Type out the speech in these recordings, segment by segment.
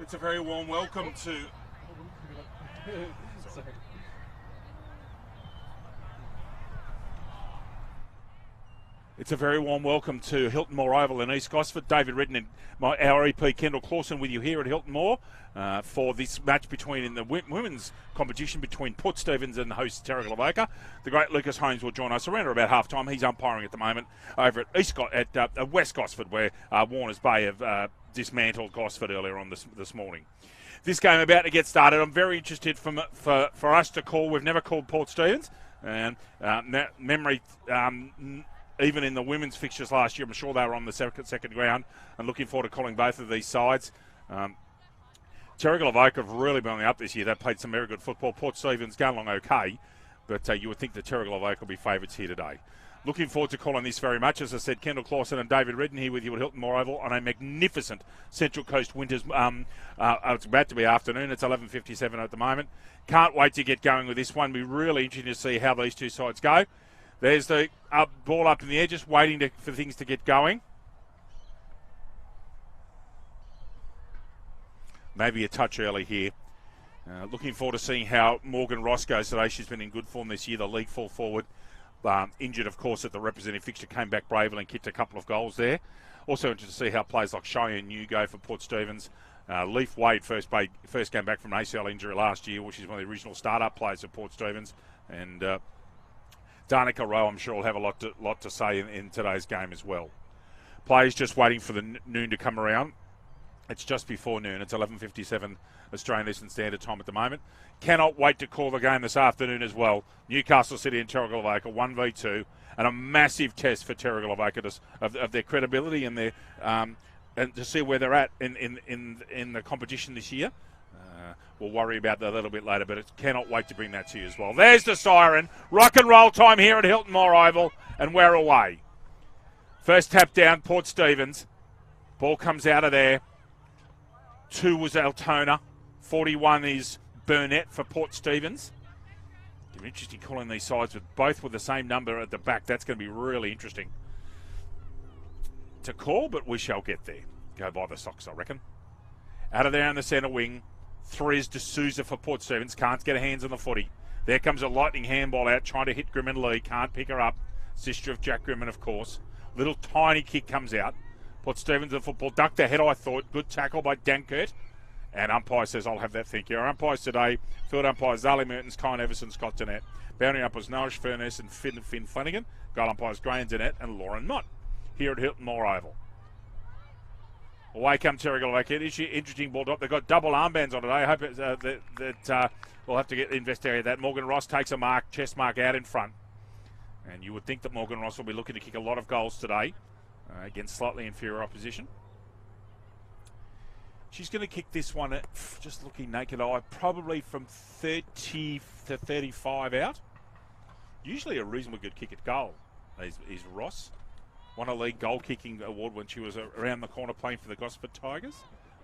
It's a very warm welcome to... It's a very warm welcome to Hilton Moore Oval in East Gosford. David Redden and our EP Kendall Clawson with you here at Hilton Moore for this match in the women's competition between Port Stephans and the host Terrigal Avoca. The great Lucas Holmes will join us around about half time. He's umpiring at the moment over at West Gosford, where Warners Bay have dismantled Gosford earlier on this morning. This game about to get started. I'm very interested for us to call. We've never called Port Stephans, and memory. Even in the women's fixtures last year, I'm sure they were on the second ground, and looking forward to calling both of these sides. Terrigal Avoca have really been on the up this year. They've played some very good football. Port Stephans going along okay, but you would think the Terrigal Avoca will be favourites here today. Looking forward to calling this very much. As I said, Kendall Clawson and David Redden here with you at Hilton Moore Oval on a magnificent Central Coast winters. It's about to be afternoon. It's 11:57 at the moment. Can't wait to get going with this one. We're really interested to see how these two sides go. There's the ball up in the air, just waiting for things to get going. Maybe a touch early here. Looking forward to seeing how Morgan Ross goes today. She's been in good form this year, the league full forward. Injured, of course, at the representative fixture, came back bravely and kicked a couple of goals there. Also interested to see how players like Cheyenne New go for Port Stephans. Leaf Wade first came back from an ACL injury last year, which is one of the original start-up players at Port Stephans. And Danica Rowe, I'm sure, will have a lot to say in today's game as well. Players just waiting for the noon to come around. It's just before noon. It's 11:57 Australian Eastern Standard Time at the moment. Cannot wait to call the game this afternoon as well. Newcastle City and Terrigal Avoca 1v2, and a massive test for Terrigal Avoca of their credibility and their and to see where they're at in the competition this year. We'll worry about that a little bit later, but cannot wait to bring that to you as well. There's the siren. Rock and roll time here at Hilton Moore Oval, and we're away. First tap down, Port Stephans. Ball comes out of there. 2 was Altona. 41 is Burnett for Port Stephans. It'll be interesting calling these sides with both with the same number at the back. That's going to be really interesting to call, but we shall get there. Go by the socks, I reckon. Out of there in the centre wing. 3 is D'Souza for Port Stephans. Can't get her hands on the footy. There comes a lightning handball out, trying to hit Grimmin Lee. Can't pick her up. Sister of Jack Grimmin, of course. Little tiny kick comes out. Port Stephans, the football ducked ahead, I thought. Good tackle by Dankert. And umpire says, I'll have that, thank you. Our umpires today, field umpires Zali Mertens, Kyle Everson, Scott Dennett. Boundary umpires Nourish Furness and Finn Flanagan. Goal umpires Graham Dennett and Lauren Mott. Here at Hilton Moore Oval. Away come Terrigal Avoca. Interesting ball drop. They've got double armbands on today. I hope that we'll have to investigate that. Morgan Ross takes a chest mark out in front. And you would think that Morgan Ross will be looking to kick a lot of goals today against slightly inferior opposition. She's going to kick this one at, just looking naked eye, probably from 30 to 35 out. Usually a reasonably good kick at goal is Ross. Won a league goal-kicking award when she was around the corner playing for the Gosford Tigers.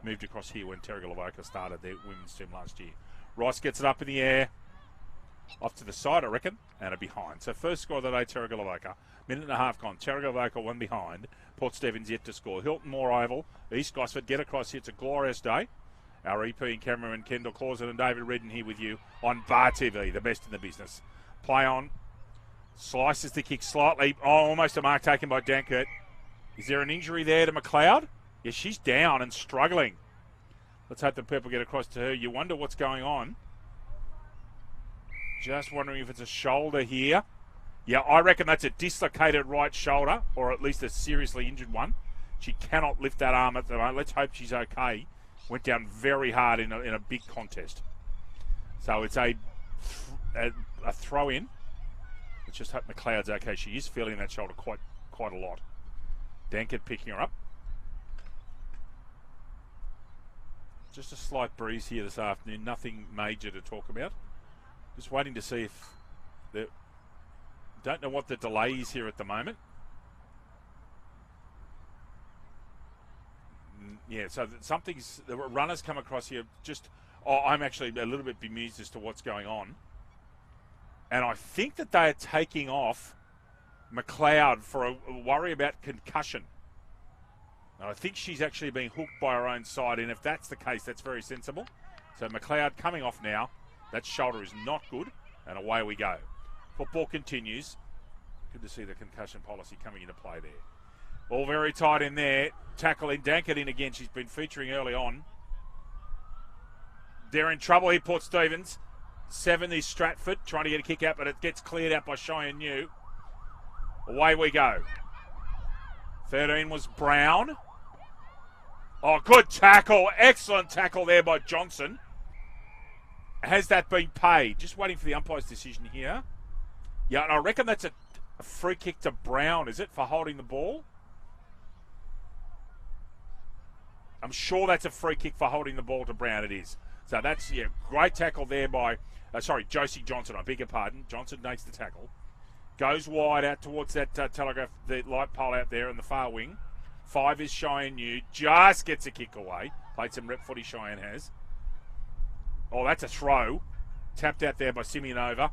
Moved across here when Terrigal Avoca started their women's team last year. Rice gets it up in the air. Off to the side, I reckon, and a behind. So first score of the day, Terrigal Avoca. Minute and a half gone. Terrigal Avoca 1 behind. Port Stephans yet to score. Hilton Moore Oval. East Gosford get across here. It's a glorious day. Our EP and cameraman Kendall Clawson and David Redden here with you on Bar TV, the best in the business. Play on. Slices the kick slightly. Oh, almost a mark taken by Dankert. Is there an injury there to McLeod? Yeah, she's down and struggling. Let's hope the people get across to her. You wonder what's going on. Just wondering if it's a shoulder here. Yeah, I reckon that's a dislocated right shoulder, or at least a seriously injured one. She cannot lift that arm at the moment. Let's hope she's okay. Went down very hard in a big contest. So it's a throw-in. Let's just hope McLeod's okay. She is feeling that shoulder quite a lot. Dankert picking her up. Just a slight breeze here this afternoon. Nothing major to talk about. Just waiting to see if the... Don't know what the delay is here at the moment. Yeah, so the runners come across here just... Oh, I'm actually a little bit bemused as to what's going on. And I think that they are taking off McLeod for a worry about concussion. And I think she's actually being hooked by her own side, and if that's the case, that's very sensible. So McLeod coming off now. That shoulder is not good, and away we go. Football continues. Good to see the concussion policy coming into play there. All very tight in there. Tackle in, Dankert in again. She's been featuring early on. They're in trouble here, Port Stephens. 7 is Stratford, trying to get a kick out, but it gets cleared out by Cheyenne New. Away we go. 13 was Brown. Oh, good tackle. Excellent tackle there by Johnson. Has that been paid? Just waiting for the umpire's decision here. Yeah, and I reckon that's a free kick to Brown, is it, for holding the ball? I'm sure that's a free kick for holding the ball to Brown. It is. So that's, yeah, great tackle there by, Josie Johnson. I beg your pardon. Johnson makes the tackle. Goes wide out towards that telegraph, the light pole out there in the far wing. 5 is Cheyenne New. Just gets a kick away. Played some rep footy, Cheyenne has. Oh, that's a throw. Tapped out there by Simeonova.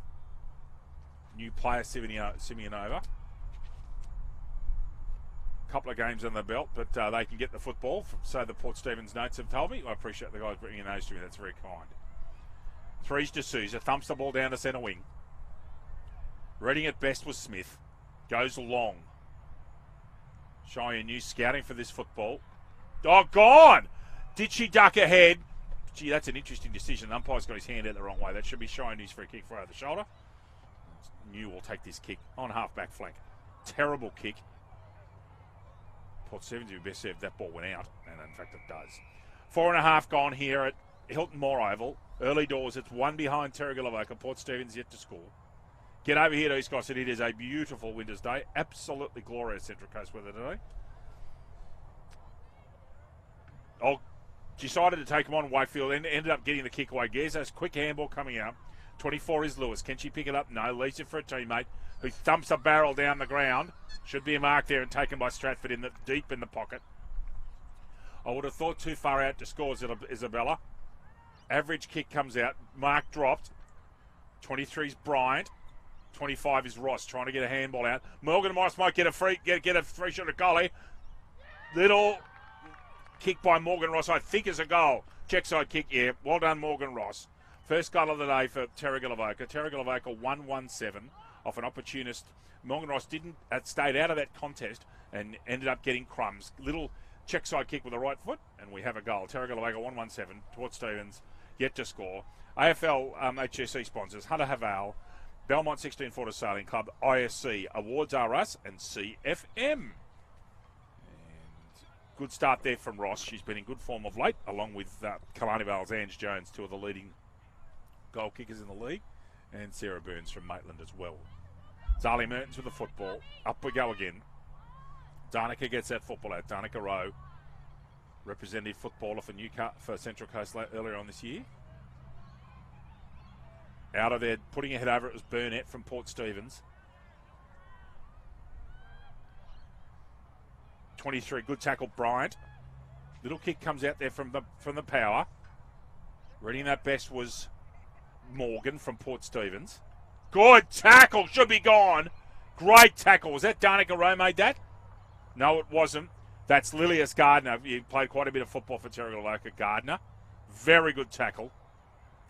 New player, Simeonova. Couple of games on the belt, but they can get the football. So the Port Stephens notes have told me. I appreciate the guys bringing those to me. That's very kind. 3's D'Souza. Thumps the ball down to centre wing. Reading at best was Smith. Goes long. Cheyenne New scouting for this football. Oh, gone! Did she duck ahead? Gee, that's an interesting decision. The umpire's got his hand out the wrong way. That should be Cheyenne New's free kick for over the shoulder. New will take this kick on half-back flank. Terrible kick. Port Stephens would be best if that ball went out, and in fact it does. 4.5 gone here at Hilton Moore Oval. Early doors, it's 1 behind Terrigal Avoca. Port Stephens yet to score. Get over here to East Coast. It is a beautiful winter's day. Absolutely glorious Central Coast weather today. Oh, decided to take him on Wakefield and ended up getting the kick away. Gezzo's quick handball coming out. 24 is Lewis. Can she pick it up? No. Leaves it for a teammate who thumps a barrel down the ground. Should be a mark there and taken by Stratford deep in the pocket. I would have thought too far out to score Isabella. Average kick comes out. Mark dropped. 23 is Bryant. 25 is Ross trying to get a handball out. Morgan Morris might get a free shot at goal here. Little kick by Morgan Ross, I think, is a goal. Check side kick, yeah. Well done, Morgan Ross. First goal of the day for Terrigal Avoca. Terrigal Avoca 1-1-7 off an opportunist. Morgan Ross stayed out of that contest and ended up getting crumbs. Little check side kick with the right foot, and we have a goal. Terrigal Avoca 1-1-7 towards Stephens, yet to score. AFL HSC sponsors Hunter Haval, Belmont 1640 Sailing Club, ISC, Awards R Us, and CFM. And good start there from Ross. She's been in good form of late, along with Kalani Vale's Ange Jones, 2 of the leading goal kickers in the league, and Sarah Burns from Maitland as well. Zali Mertens with the football. Up we go again. Danica gets that football out. Danica Rowe, representative footballer for Central Coast earlier on this year. Out of there, putting a head over it was Burnett from Port Stephens. 23, good tackle, Bryant. Little kick comes out there from the power. Reading that best was Morgan from Port Stephens. Good tackle, should be gone. Great tackle. Was that Danica Rowe made that? No, it wasn't. That's Lilius Gardner. You played quite a bit of football for Terrigal Avoca. Gardner. Very good tackle.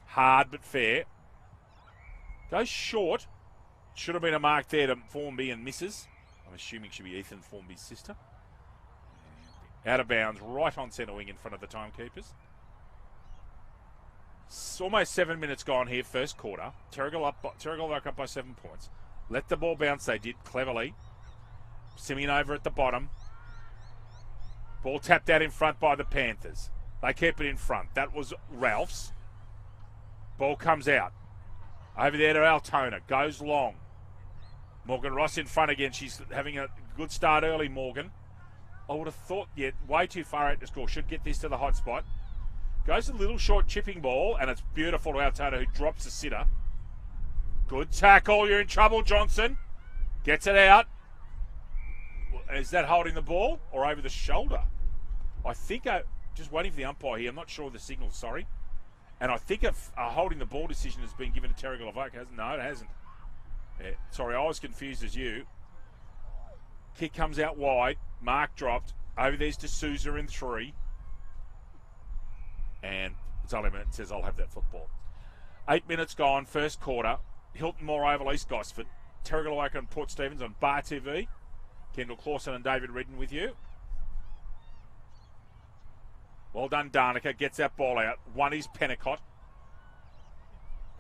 Hard but fair. Goes short. Should have been a mark there to Formby and misses. I'm assuming it should be Ethan Formby's sister. Out of bounds, right on centre wing in front of the timekeepers. It's almost 7 minutes gone here, first quarter. Terrigal Avoca up by 7 points. Let the ball bounce, they did cleverly. Simeonova at the bottom. Ball tapped out in front by the Panthers. They keep it in front. That was Ralph's. Ball comes out. Over there to Altona. Goes long. Morgan Ross in front again. She's having a good start early, Morgan. I would have thought, way too far out to score. Should get this to the hot spot. Goes a little short chipping ball, and it's beautiful to Altona, who drops the sitter. Good tackle. You're in trouble, Johnson. Gets it out. Is that holding the ball or over the shoulder? I think just waiting for the umpire here. I'm not sure of the signal, sorry. And I think a holding the ball decision has been given to Terrigal Avoca, hasn't? No, it hasn't. Yeah, sorry, I was confused as you. Kick comes out wide. Mark dropped. Over there's D'Souza in 3. And Zolliman says, I'll have that football. 8 minutes gone, first quarter. Hilton Moore Oval, East Gosford. Terrigal Avoca and Port Stephens on Bar TV. Kendall Clawson and David Redden with you. Well done, Danica. Gets that ball out. One is Pennicott.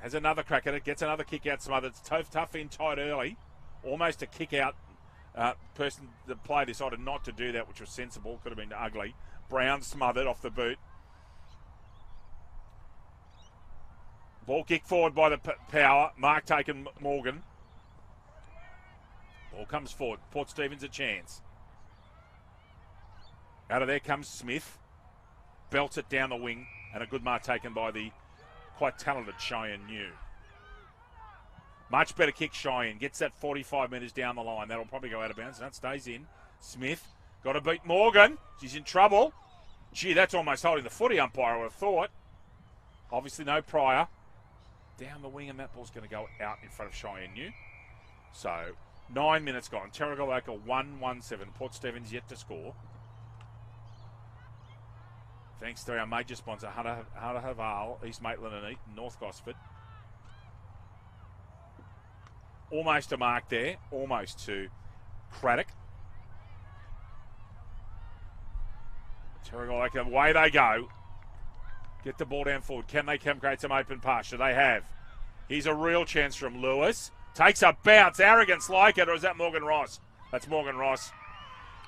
Has another crack at it. Gets another kick out smothered. It's tough in tight early. Almost a kick out. Person, the player decided not to do that, which was sensible. Could have been ugly. Brown smothered off the boot. Ball kicked forward by the Power. Mark taken Morgan. Ball comes forward. Port Stephens a chance. Out of there comes Smith. Belts it down the wing. And a good mark taken by the quite talented Cheyenne New. Much better kick Cheyenne. Gets that 45 metres down the line. That'll probably go out of bounds. That stays in. Smith. Got to beat Morgan. She's in trouble. Gee, that's almost holding the footy umpire, I would have thought. Obviously no prior. Down the wing, and that ball's going to go out in front of Cheyenne New. So, 9 minutes gone. Terrigal Avoca 1-1-7. Port Stephens yet to score. Thanks to our major sponsor, Hunter Haval, East Maitland and Eaton, North Gosford. Almost a mark there. Almost to Craddock. Terrigal Avoca, away they go. Get the ball down forward. Can they create some open pasture? They have. Here's a real chance from Lewis. Takes a bounce. Arrogance like it, or is that Morgan Ross? That's Morgan Ross.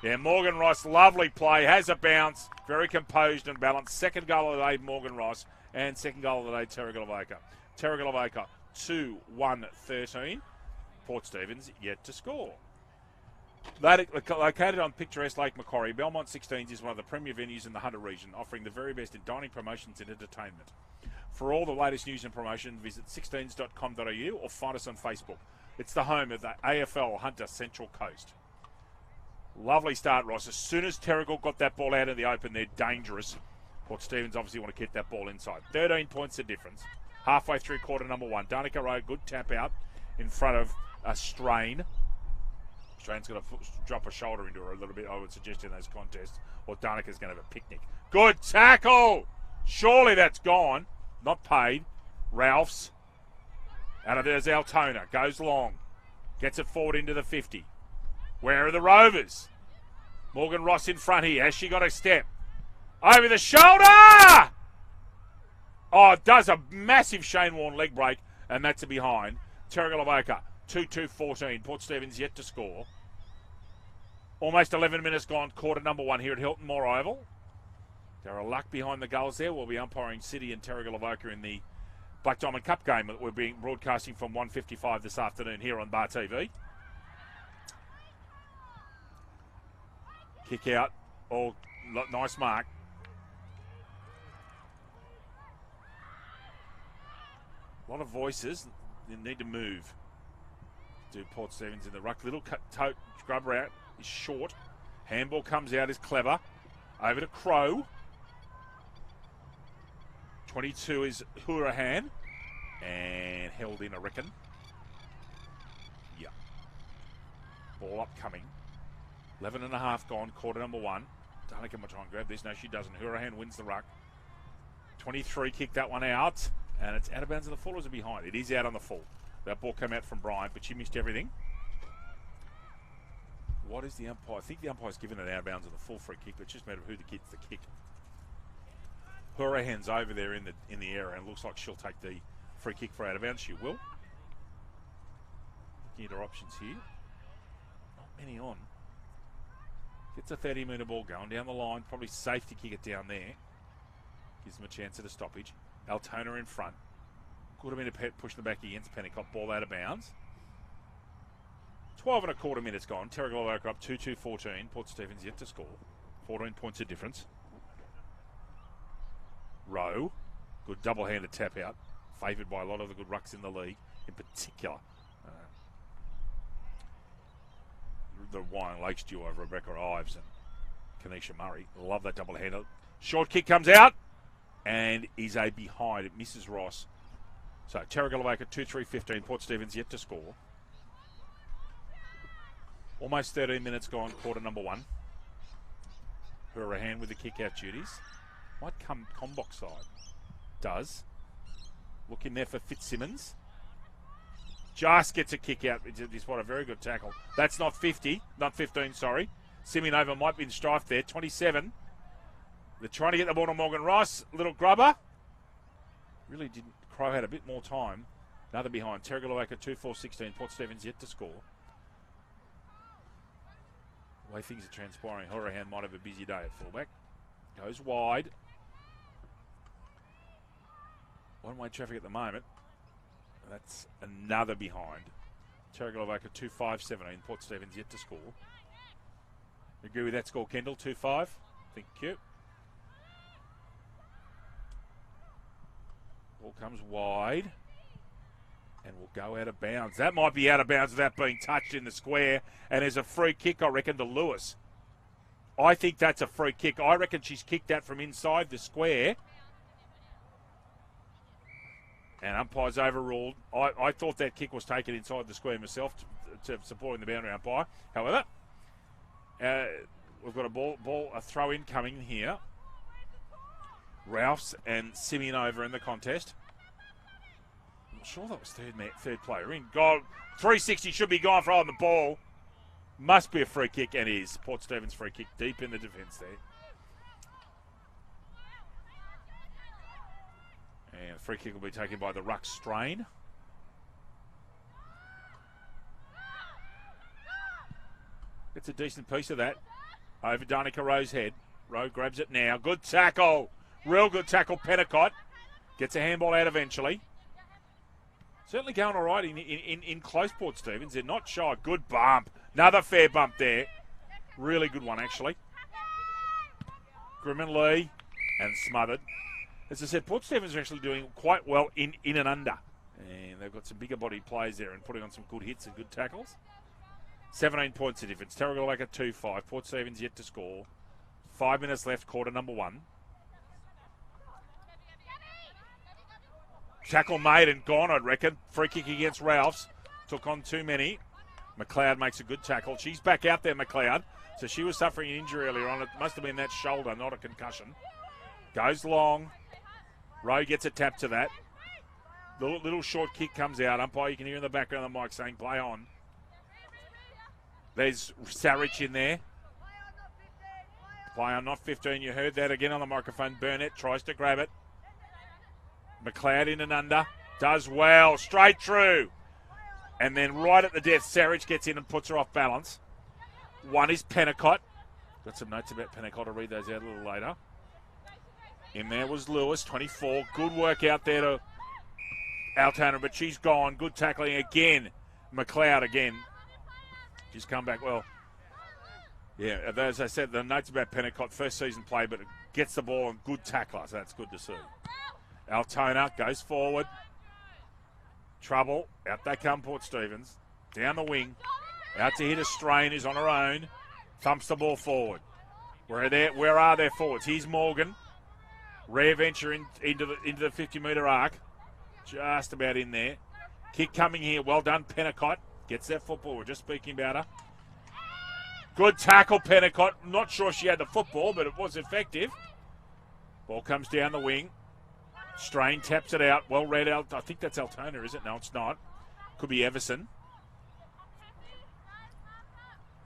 Yeah, Morgan Ross, lovely play. Has a bounce. Very composed and balanced. Second goal of the day, Morgan Ross. And second goal of the day, Terrigal Avoca. Terrigal Avoca, 2-1-13. Port Stephens yet to score. Located on picturesque Lake Macquarie, Belmont 16s is one of the premier venues in the Hunter region, offering the very best in dining, promotions and entertainment. For all the latest news and promotion, visit 16s.com.au or find us on Facebook. It's the home of the AFL Hunter Central Coast. Lovely start, Ross. As soon as Terrigal got that ball out in the open, they're dangerous. Port Stephens obviously want to get that ball inside. 13 points the difference. Halfway through quarter number 1. Danica Rowe, good tap out in front of a Strain. Strain's going to drop a shoulder into her a little bit, I would suggest, in those contests. Or Danica's going to have a picnic. Good tackle! Surely that's gone. Not paid. Ralphs. Out of there's Altona. Goes long. Gets it forward into the 50. Where are the Rovers? Morgan Ross in front here. Has she got a step? Over the shoulder! Oh, it does a massive Shane Warne leg break, and that's a behind. Terrigal Avoca, 2-2-14. Port Stephens yet to score. Almost 11 minutes gone, quarter number 1 here at Hilton Moore Oval. There are luck behind the goals there. We'll be umpiring City and Terrigal Avoca in the Black Diamond Cup game that we're being broadcasting from 1:55 this afternoon here on Bar TV. Kick out. Oh, nice mark. A lot of voices. You need to move. Do Port Stephens in the ruck. Little tote scrub route is short. Handball comes out, is clever. Over to Crow. 22 is Hurahan. And held in, I reckon. Yeah. Ball upcoming. 11 and a half gone, quarter number 1. Danica might try and grab this. No, she doesn't. Hurahan wins the ruck. 23 kicked that one out. And it's out of bounds on the full, or is it behind? It is out on the full. That ball came out from Bryant, but she missed everything. What is the umpire? I think the umpire's given it out of bounds on the full free kick, but it's just a matter of who gets the kick. Hurahan's over there in the area, and it looks like she'll take the free kick for out of bounds. She will. Looking at her options here. Not many on. Gets a 30-metre ball going down the line. Probably safe to kick it down there. Gives them a chance at a stoppage. Altona in front. Could have been a push in the back against Pennicott. Ball out of bounds. 12 and a quarter minutes gone. Terrigal Avoca up 2-2-14. Port Stephens yet to score. 14 points of difference. Rowe. Good double-handed tap out. Favoured by a lot of the good rucks in the league. In particular, the Wyong Lakes duo of Rebecca Ives and Kanisha Murray. Love that double-hander. Short kick comes out. And is a behind. It misses Ross. So Terrigal Avoca 2-3-15. Port Stephens yet to score. Almost 13 minutes gone, quarter number 1. Hurahan with the kick-out duties. Might come Combok side. Does. Look in there for Fitzsimmons. Just gets a kick out. It's what a very good tackle. That's not 50. Not 15, sorry. Simeonova might be in strife there. 27. They're trying to get the ball to Morgan Ross. Little grubber. Really didn't. Crow had a bit more time. Another behind. Terrigal Avoca 2-4-16. Port Stephens yet to score. The way things are transpiring, Horahan might have a busy day at fullback. Goes wide. One-way traffic at the moment. That's another behind. Terrigal Avoca 2-5-17. Port Stephens yet to score. Agree with that score, Kendall? 2-5. Thank you. Ball comes wide. And will go out of bounds. That might be out of bounds without being touched in the square. And there's a free kick, I reckon, to Lewis. I think that's a free kick. I reckon she's kicked that from inside the square. And umpire's overruled. I thought that kick was taken inside the square myself to supporting the boundary umpire. However, we've got a throw-in coming here. Ralphs and Simeonova in the contest. Sure that was third player in. God, 360 should be gone for holding the ball. Must be a free kick, and is. Port Stephens free kick deep in the defence there. And the free kick will be taken by the ruck Strain. It's a decent piece of that. Over Danica Rowe's head. Rowe grabs it now. Good tackle. Real good tackle, Pennicott. Gets a handball out eventually. Certainly going all right in close, Port Stephens. They're not shy. Good bump. Another fair bump there. Really good one, actually. Grimman Lee and smothered. As I said, Port Stephens are actually doing quite well in and under. And they've got some bigger body players there and putting on some good hits and good tackles. 17 points the difference. Terrigal Avoca 2-5. Port Stephens yet to score. 5 minutes left, quarter number 1. Tackle made and gone, I'd reckon. Free kick against Ralphs. Took on too many. McLeod makes a good tackle. She's back out there, McLeod. So she was suffering an injury earlier on. It must have been that shoulder, not a concussion. Goes long. Rowe gets a tap to that. Little short kick comes out. Umpire, you can hear in the background of the mic saying, play on. There's Sarich in there. Play on, not 15. You heard that again on the microphone. Burnett tries to grab it. McLeod in and under. Does well. Straight through. And then right at the death, Sarich gets in and puts her off balance. One is Pennicott. Got some notes about Pennicott. I'll read those out a little later. In there was Lewis, 24. Good work out there to Altona, but she's gone. Good tackling again. McLeod again. She's come back well. Yeah, as I said, the notes about Pennicott, first season play, but it gets the ball and good tackler, so that's good to see. Altona goes forward. Trouble. Out they come, Port Stephens. Down the wing. Out to hit a Strain, who's on her own. Thumps the ball forward. Where are their forwards? Here's Morgan. Rare venture into the 50-metre arc. Just about in there. Kick coming here. Well done, Pennicott. Gets that football. We're just speaking about her. Good tackle, Pennicott. Not sure she had the football, but it was effective. Ball comes down the wing. Strain taps it out. Well read out. I think that's Altona, is it? No, it's not. Could be Everson.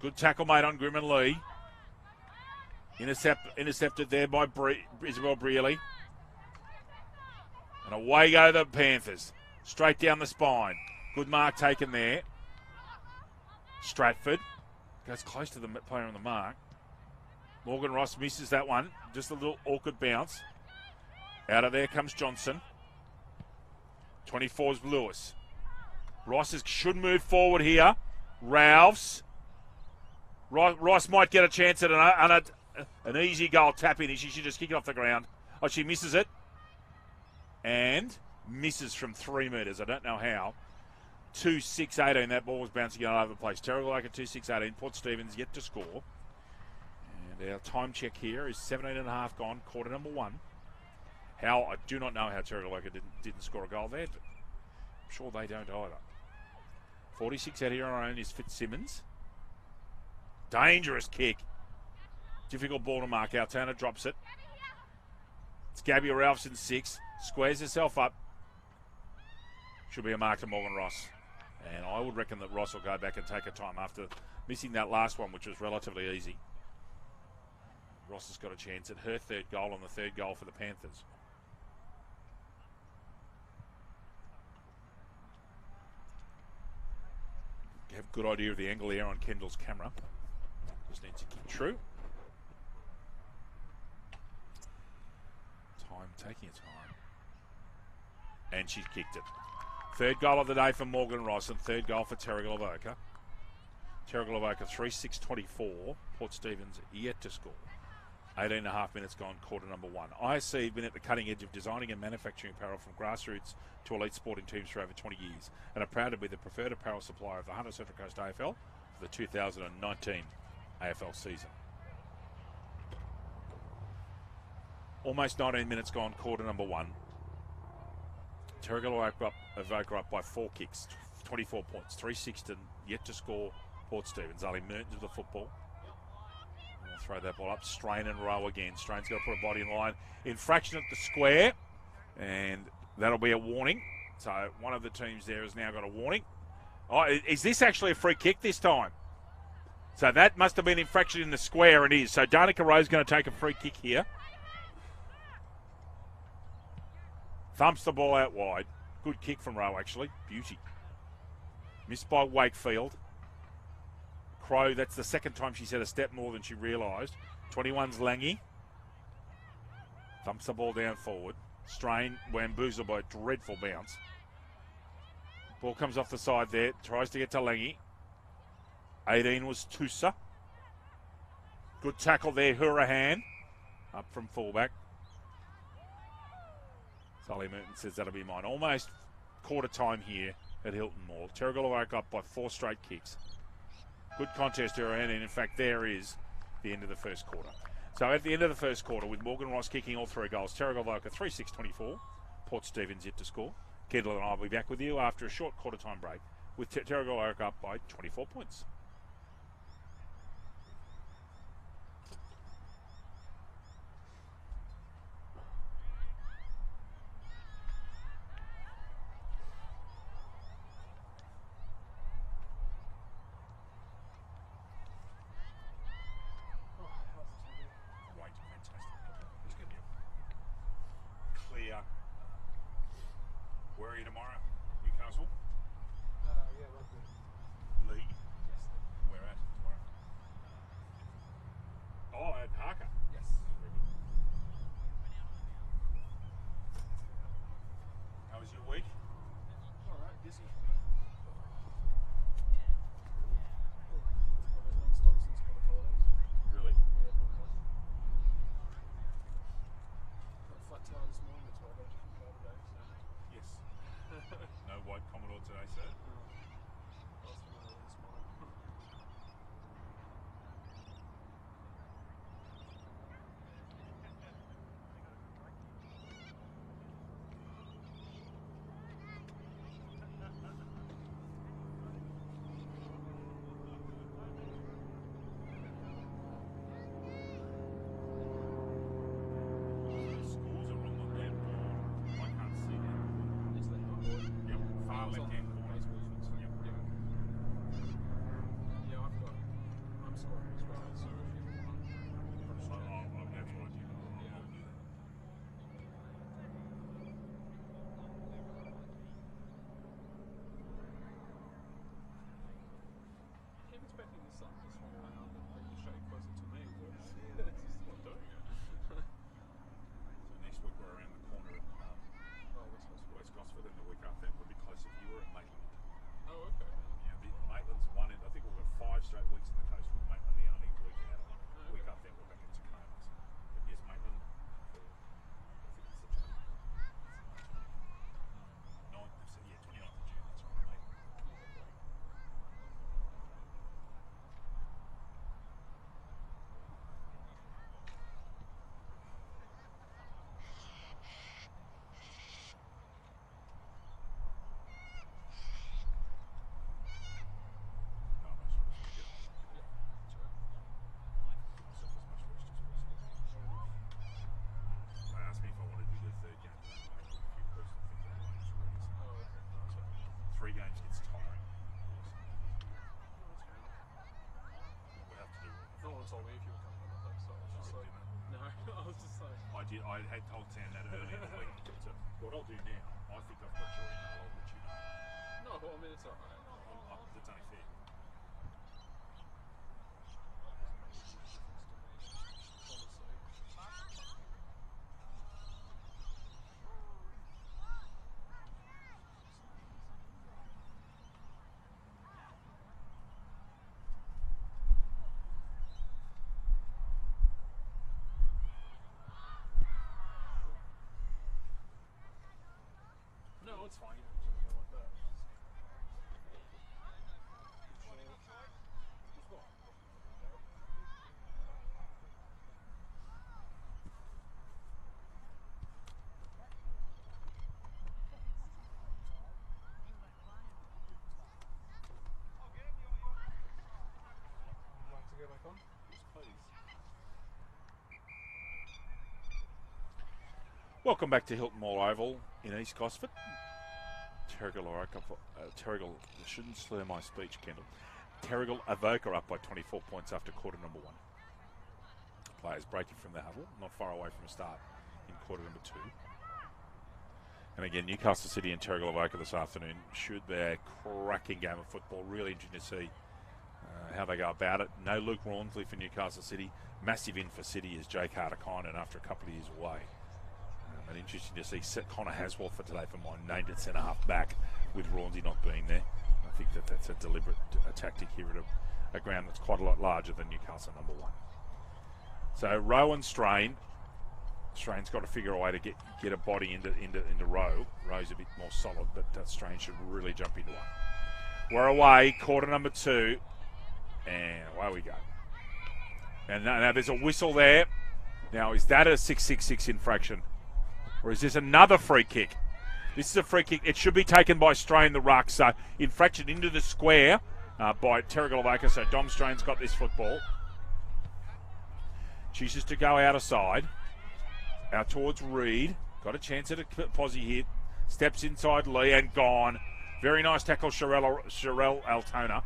Good tackle made on Grimman Lee. Intercepted there by Isabel Brearley. And away go the Panthers. Straight down the spine. Good mark taken there. Stratford goes close to the player on the mark. Morgan Ross misses that one. Just a little awkward bounce. Out of there comes Johnson. 24's Lewis. Ross should move forward here. Ralphs. Ross might get a chance at an easy goal tap in. She should just kick it off the ground. Oh, she misses it. And misses from 3 metres. I don't know how. 2-6-18. That ball was bouncing all over the place. Terrigal Avoca 2-6-18. Port Stephens yet to score. And our time check here is 17.5 gone. Quarter number 1. I do not know how Terrigal Avoca didn't score a goal there, but I'm sure they don't either. 46 out here on our own is Fitzsimmons. Dangerous kick. Difficult ball to mark. Altana drops it. It's Gabby Ralphson 6. Squares herself up. Should be a mark to Morgan Ross. And I would reckon that Ross will go back and take a time after missing that last one, which was relatively easy. Ross has got a chance at her third goal and the third goal for the Panthers. Have a good idea of the angle here on Kendall's camera. Just needs to kick true. Taking its time. And she's kicked it. Third goal of the day for Morgan Ross and third goal for Terrigal Avoca. Terrigal Avoca 3-6-24. Port Stephens yet to score. 18.5 minutes gone, quarter number 1. ISC have been at the cutting edge of designing and manufacturing apparel from grassroots to elite sporting teams for over 20 years and are proud to be the preferred apparel supplier of the Hunter Central Coast AFL for the 2019 AFL season. Almost 19 minutes gone, quarter number 1. Terrigal Avoca up by 4 kicks, 24 points. 3-6 yet to score Port Stephens. Ali Mertens with the football. We'll throw that ball up. Strain and Rowe again. Strain's got to put a body in line. Infraction at the square. And that'll be a warning. So one of the teams there has now got a warning. Oh, is this actually a free kick this time? So that must have been infraction in the square. It is. So Danica Rowe's going to take a free kick here. Thumps the ball out wide. Good kick from Rowe, actually. Beauty. Missed by Wakefield. Crow, that's the second time she's had a step more than she realised. 21's Langy. Thumps the ball down forward. Strain, bamboozled by a dreadful bounce. Ball comes off the side there. Tries to get to Langy. 18 was Tusa. Good tackle there, Hurahan. Up from fullback. Sally Merton says that'll be mine. Almost quarter time here at Hilton Mall. Terrigal Avoca up by 4 straight kicks. Good contest here, and in fact there is the end of the first quarter. So at the end of the first quarter, with Morgan Ross kicking all 3 goals, Terrigal Avoca 3-6-24. Port Stephens yet to score. Kendall and I will be back with you after a short quarter time break with Terrigal Avoca up by 24 points. Where are you tomorrow? Newcastle? Yeah, rugby. League? Yes. Where at tomorrow? Oh, at Parker? Yes. How was your week? Alright, busy. Non-stop since got the holidays. Really? Yeah, no problem. Got a flat tire this morning, that's why I got a different car today, so. Yes. No white Commodore today, sir? Last one this morning. The scores are on the left board. I can't see that. It's left on board. Yep, far It's on left hand corner. Facebook, so Yep. yeah, I'm scoring as well, so if you want. That's right. I'll do that. Yeah. I'm expecting the sun to swing around and bring the shade closer to me, but it's just not doing it. So next week we're around the corner at Oh, West Coast. West Gosford, and the week after that would be closer if you were at Mason. I had told Sam that earlier in the week. So what I'll do now, I think I've got your email. I'll let you know. No, well, I mean, it's alright. That's only fair. No, it's fine. You don't have to go like that. Would you like to go back on? Yes, please. Welcome back to Hilton Mall Oval in East Gosford. Terrigal, shouldn't slur my speech, Kendall. Terrigal Avoca up by 24 points after quarter number 1. Players breaking from the huddle, not far away from a start in quarter number 2. And again, Newcastle City and Terrigal Avoca this afternoon should be a cracking game of football. Really interesting to see how they go about it. No Luke Rawnsley for Newcastle City. Massive in for City is Jake Harder-Kynan after a couple of years away. And interesting to see Connor Haswell for today for mine, named at centre-half back with Rawnsley not being there. I think that's a deliberate tactic here at a ground that's quite a lot larger than Newcastle number 1. So Rowe and Strain. Strain's got to figure a way to get a body into Rowe. Rowe's a bit more solid, but Strain should really jump into one. We're away, quarter number 2, and away we go. And now there's a whistle there. Now, is that a 666 infraction? Or is this another free kick? This is a free kick. It should be taken by Strain the ruck. So infraction into the square by Terrigal Avoca. So Dom Strain's got this football. Chooses to go out of side. Out towards Reed. Got a chance at a posse hit. Steps inside Lee and gone. Very nice tackle, Sherelle Altona.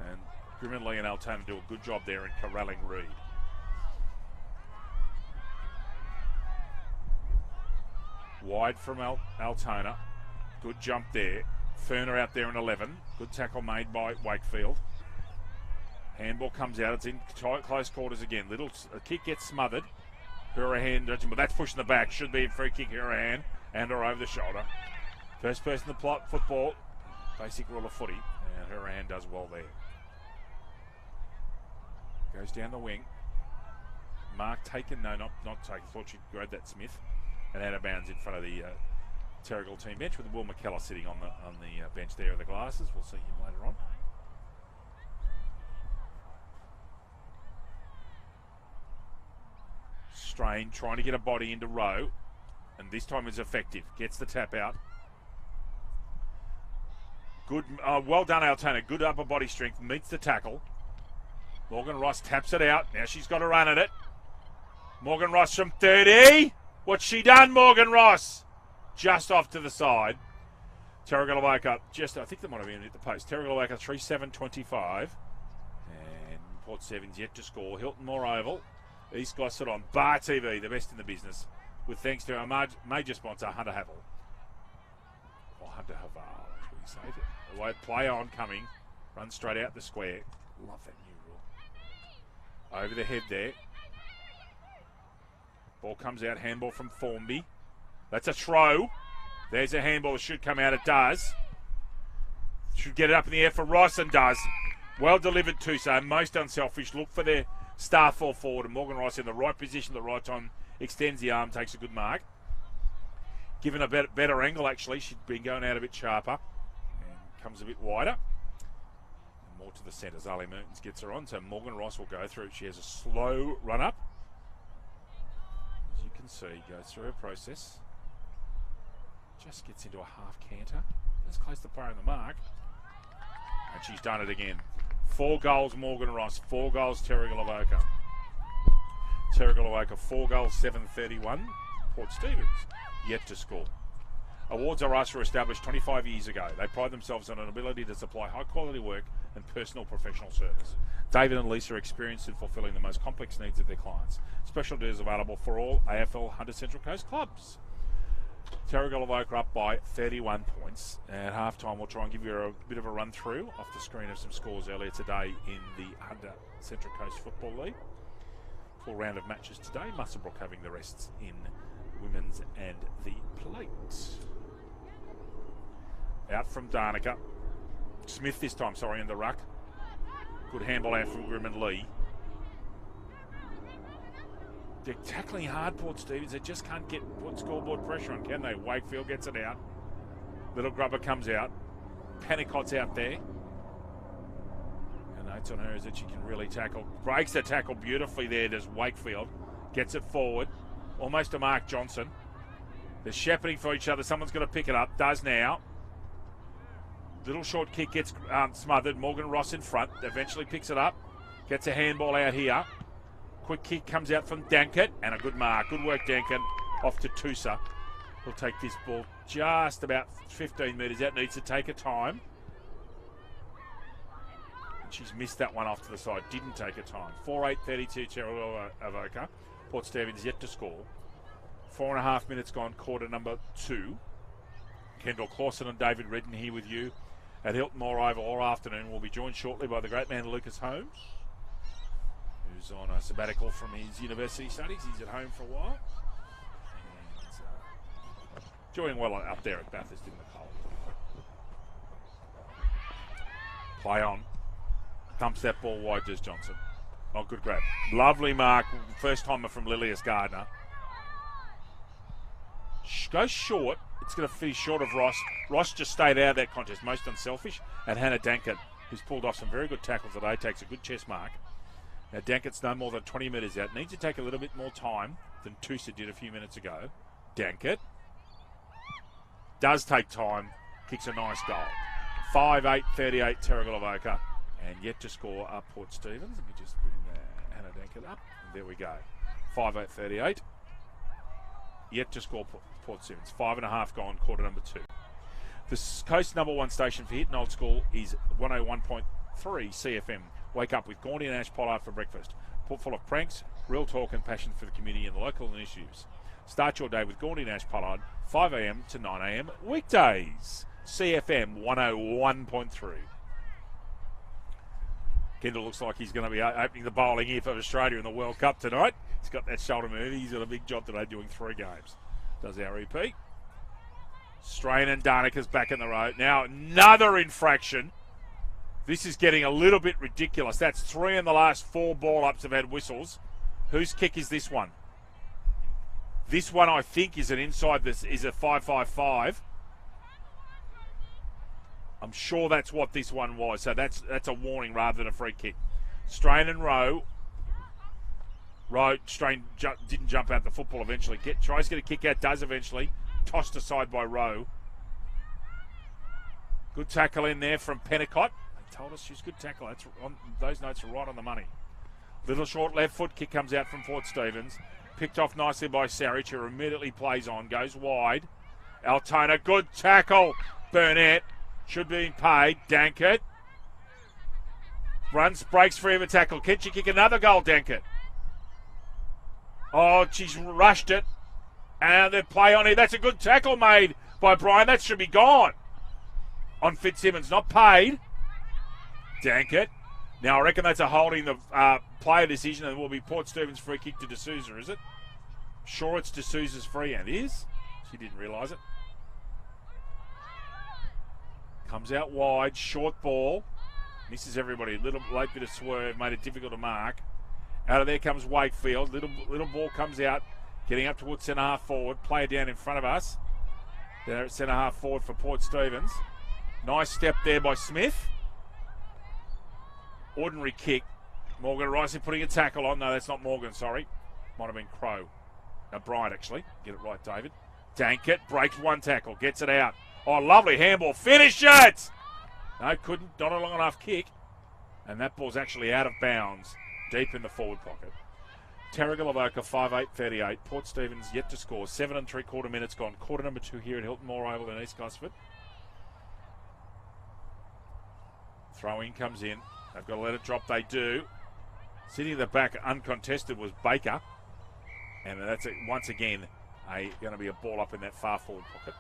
And Grimmin Lee and Altona do a good job there in corralling Reed. Wide from Altona. Good jump there. Ferner out there in 11. Good tackle made by Wakefield. Handball comes out. It's in close quarters again. A kick gets smothered. Hurahan, but that's pushing the back. Should be a free kick, Hurahan. And or over the shoulder. First person to plot football. Basic rule of footy. And Hurahan does well there. Goes down the wing. Mark taken. No, not taken. Thought she'd grabbed that Smith. And out of bounds in front of the Terrigal team bench with Will McKellar sitting on the bench there with the glasses. We'll see him later on. Strain trying to get a body into Rowe, and this time is effective. Gets the tap out. Good, well done, Altona. Good upper body strength. Meets the tackle. Morgan Ross taps it out. Now she's got to run at it. Morgan Ross from 30. What's she done, Morgan Ross? Just off to the side. Terrigal Avoca, I think that might have been at the post. Terrigal Avoca 3-7-25. And Port Sevens yet to score. Hilton Moore Oval. East Gosford on Bar TV, the best in the business. With thanks to our major sponsor, Hunter Havel. Or Hunter Havel, as we say. The way play on coming. Run straight out the square. Love that new rule. Over the head there. Ball comes out, handball from Formby. That's a throw. There's a handball. It should come out. It does. Should get it up in the air for Ross and does. Well delivered too, so most unselfish. Look for their star fall forward. And Morgan Ross in the right position at the right time. Extends the arm, takes a good mark. Given a better angle, actually. She'd been going out a bit sharper. And comes a bit wider. And more to the centre. Zali Mertens gets her on, so Morgan Ross will go through. She has a slow run up. See, goes through her process, just gets into a half canter, just close the player on the mark, and she's done it again. 4 goals Morgan Ross, 4 goals Terrigal Avoca. Terrigal Avoca 4 goals, 7:31. Port Stephens yet to score. Awards R Us were established 25 years ago. They pride themselves on an ability to supply high quality work and personal professional service. David and Lisa are experienced in fulfilling the most complex needs of their clients. Special deals available for all AFL Hunter Central Coast clubs. Terrigal Avoca up by 31 points. At halftime, we'll try and give you a bit of a run through off the screen of some scores earlier today in the Hunter Central Coast Football League. Full round of matches today. Musselbrook having the rests in women's and the plate. Out from Darnica. Smith this time, in the ruck. Good handball out from Grimm and Lee. They're tackling hard, Port Stephens. They just can't put scoreboard pressure on, can they? Wakefield gets it out. Little Grubber comes out. Pennicott's out there. And notes on her is that she can really tackle. Breaks the tackle beautifully there, does Wakefield. Gets it forward. Almost to Mark Johnson. They're shepherding for each other. Someone's going to pick it up. Does now. Little short kick gets smothered. Morgan Ross in front. Eventually picks it up. Gets a handball out here. Quick kick comes out from Dankert. And a good mark. Good work, Dankert. Off to Tusa. He'll take this ball just about 15 metres out. Needs to take a time. And she's missed that one off to the side. Didn't take a time. 4-8-32 Terrigal Avoca. Port Stephens yet to score. 4.5 minutes gone. Quarter number 2. Kendall Clausen and David Redden here with you at Hilton Moore Oval all afternoon. We'll be joined shortly by the great man Lucas Holmes, who's on a sabbatical from his university studies. He's at home for a while. And doing well up there at Bathurst in the cold. Play on. Dumps that ball wide, does Johnson. Oh, good grab. Lovely mark. First timer from Lilius Gardner. Goes short. It's going to finish short of Ross. Ross just stayed out of that contest. Most unselfish. And Hannah Dankert, who's pulled off some very good tackles today, takes a good chest mark. Now Dankert's no more than 20 metres out. Needs to take a little bit more time than Tusa did a few minutes ago. Dankert does take time. Kicks a nice goal. 5-8-38 Terrigal Avoca. And yet to score up Port Stephens. Let me just bring Hannah Dankert up. And there we go. 5-8-38. Yet to score Port Stephens. 5.5 gone, quarter number 2. The Coast number 1 station for Hitting Old School is 101.3 CFM. Wake up with Gawney and Ash Pollard for breakfast. Put full of pranks, real talk and passion for the community and the local initiatives. Start your day with Gawney and Ash Pollard, 5 a.m. to 9 a.m. weekdays. CFM 101.3. Kendall looks like he's going to be opening the bowling here for Australia in the World Cup tonight. He's got that shoulder move. He's got a big job today doing 3 games. Does our EP. Strain and Darnica's back in the row. Now another infraction. This is getting a little bit ridiculous. That's 3 in the last 4 ball-ups have had whistles. Whose kick is this one? This one I think is an inside. This is a 5-5-5. I'm sure that's what this one was. So that's a warning rather than a free kick. Strain and Rowe. Strain didn't jump out the football eventually. Tries to get a kick out, does eventually. Tossed aside by Rowe. Good tackle in there from Pennicott. They told us she's good tackle. Those notes are right on the money. Little short left foot kick comes out from Port Stephens. Picked off nicely by Sarich, who immediately plays on. Goes wide. Altona, good tackle. Burnett should be paid. Dankert. Runs, breaks free of a tackle. Can she kick another goal, Dankert? Oh, she's rushed it. And they play on here. That's a good tackle made by Brian. That should be gone. On Fitzsimmons, not paid. Dankert. Now, I reckon that's a holding the player decision, and it will be Port Stephens' free kick to D'Souza, is it? Sure, it's D'Souza's free, and it is. She didn't realise it. Comes out wide, short ball. Misses everybody. Little late bit of swerve, made it difficult to mark. Out of there comes Wakefield. Little ball comes out, getting up towards centre half forward. Player down in front of us. There at centre half forward for Port Stephens. Nice step there by Smith. Ordinary kick. Morgan Rising putting a tackle on. No, that's not Morgan, sorry. Might have been Crow. Bryant, actually. Get it right, David. Dankert breaks one tackle. Gets it out. Oh, lovely handball. Finish it! No, couldn't. Not a long enough kick. And that ball's actually out of bounds. Deep in the forward pocket. Terrigal Avoca 5-8-38. Port Stephens yet to score. 7 3/4 minutes gone. Quarter number 2 here at Hilton Moore Oval in East Gosford. Throw-in comes in. They've got to let it drop. They do. Sitting at the back, uncontested, was Baker. And that's, once again, going to be a ball up in that far forward pocket.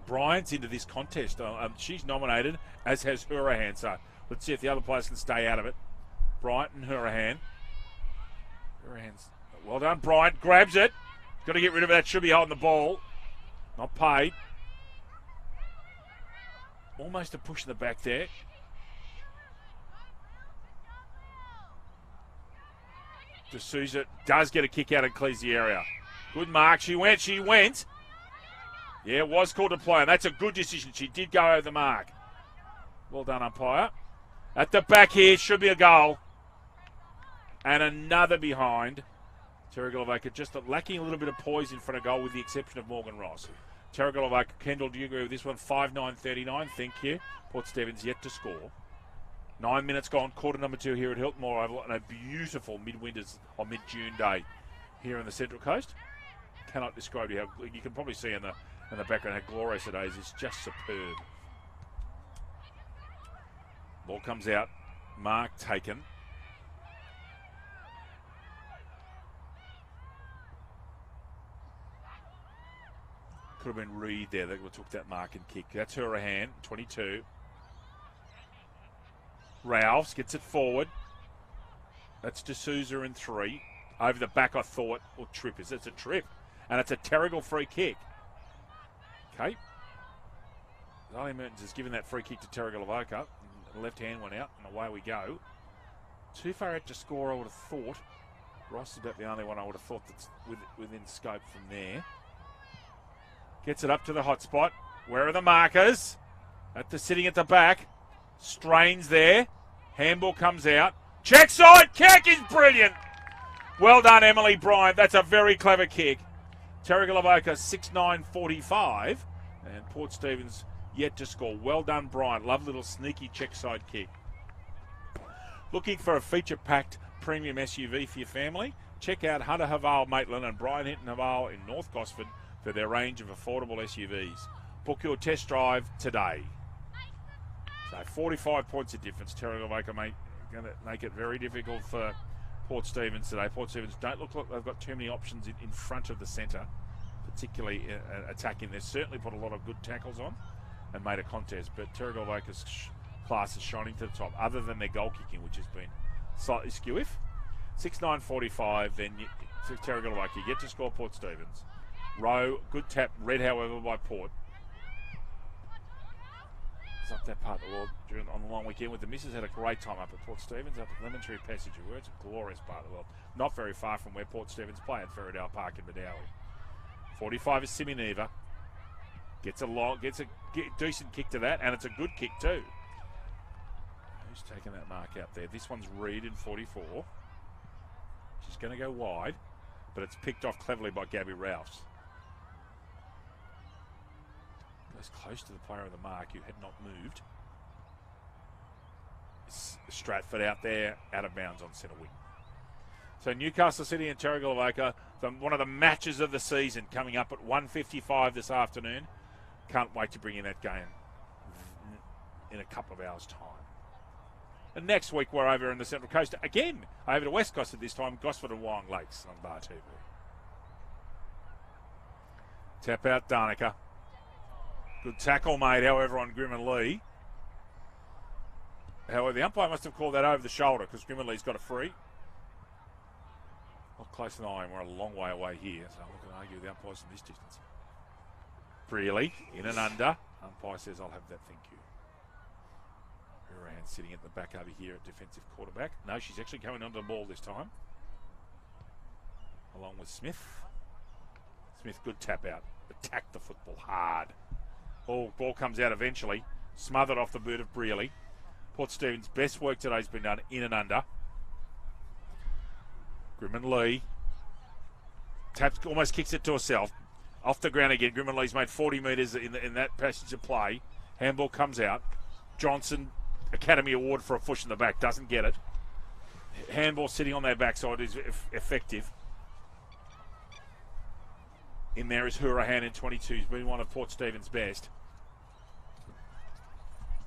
Bryant's into this contest. She's nominated, as has Hurahan. So let's see if the other players can stay out of it. Bryant and Hurahan. Hurahan's well done. Bryant grabs it. Got to get rid of that. Should be holding the ball. Not paid. Almost a push in the back there. D'Souza does get a kick out and clears the area. Good mark. She went. Yeah, it was called a play, and that's a good decision. She did go over the mark. Well done, umpire. At the back here, should be a goal. And another behind. Terrigal, Avoca just lacking a little bit of poise in front of goal with the exception of Morgan Ross. Terrigal, Avoca, Kendall, do you agree with this one? 5-9-39, thank you. Port Stephans yet to score. 9 minutes gone, quarter number 2 here at Hilton Moore Oval on a beautiful mid-winters or mid-June day here on the Central Coast. Cannot describe to you how you can probably see in the background how glorious it is. It's just superb. Ball comes out. Mark taken. Could have been Reed there that took that mark and kick. That's Hurahan, 22. Ralphs gets it forward. That's D'Souza in 3. Over the back, I thought. Or trip. It's a trip. And it's a Terrigal free kick. Okay. Zali Mertens has given that free kick to Terrigal Avoca. The left hand went out, and away we go. Too far out to score, I would have thought. Ross is about the only one I would have thought that's within scope from there. Gets it up to the hot spot. Where are the markers? Sitting at the back. Strains there. Handball comes out. Check side kick is brilliant. Well done, Emily Bryant. That's a very clever kick. Terrigal Avoca 6-9-45. And Port Stephans yet to score. Well done, Bryant. Love little sneaky check side kick. Looking for a feature-packed premium SUV for your family? Check out Hunter Haval Maitland and Brian Hinton Haval in North Gosford for their range of affordable SUVs. Book your test drive today. So 45 points of difference. Terrigal Avoca going to make it very difficult for Port Stephans today. Port Stephans don't look like they've got too many options in front of the centre, particularly attacking. They've certainly put a lot of good tackles on and made a contest, but Terrigal Avoca's class is shining to the top, other than their goal kicking, which has been slightly skew-if. 6-9-45, then Terrigal Avoca yet to score Port Stephans. Rowe, good tap, red however by Port. It's up that part of the world on the long weekend with the missus. Had a great time up at Port Stephans, up at Lemon Tree Passage, where it's a glorious part of the world. Not very far from where Port Stephans play at Ferradale Park in Medowie. 45 is Simoneva. Gets a decent kick to that, and it's a good kick too. Who's taking that mark out there? This one's Reed in 44. She's going to go wide, but it's picked off cleverly by Gabby Ralphs. Goes close to the player of the mark who had not moved. Stratford out there, out of bounds on centre wing. So Newcastle City and Terrigal Avoca, one of the matches of the season, coming up at 1:55 this afternoon. Can't wait to bring in that game in a couple of hours' time. And next week we're over in the Central Coast again, over to West Gosford this time, Gosford and Wyong Lakes on Bar TV. Tap out Danica. Good tackle made, however, on Grim and Lee. However, the umpire must have called that over the shoulder because Grim and Lee's got a free. Not close to the line, we're a long way away here, so I'm not going to argue with the umpires from this distance. Brearley, in and under. Umpire says, I'll have that, thank you. Hurahan sitting at the back over here at defensive quarterback. No, she's actually coming onto the ball this time. Along with Smith. Smith, good tap out. Attacked the football hard. Ball comes out eventually. Smothered off the boot of Brearley. Port Stephans' best work today has been done in and under. Grim and Lee. Taps, almost kicks it to herself. Off the ground again. Grim and Lee's made 40 metres in that passage of play. Handball comes out. Johnson, Academy Award for a push in the back, doesn't get it. Handball sitting on their backside is effective. in there is Hurahan in 22. He's been one of Port Stephens' best.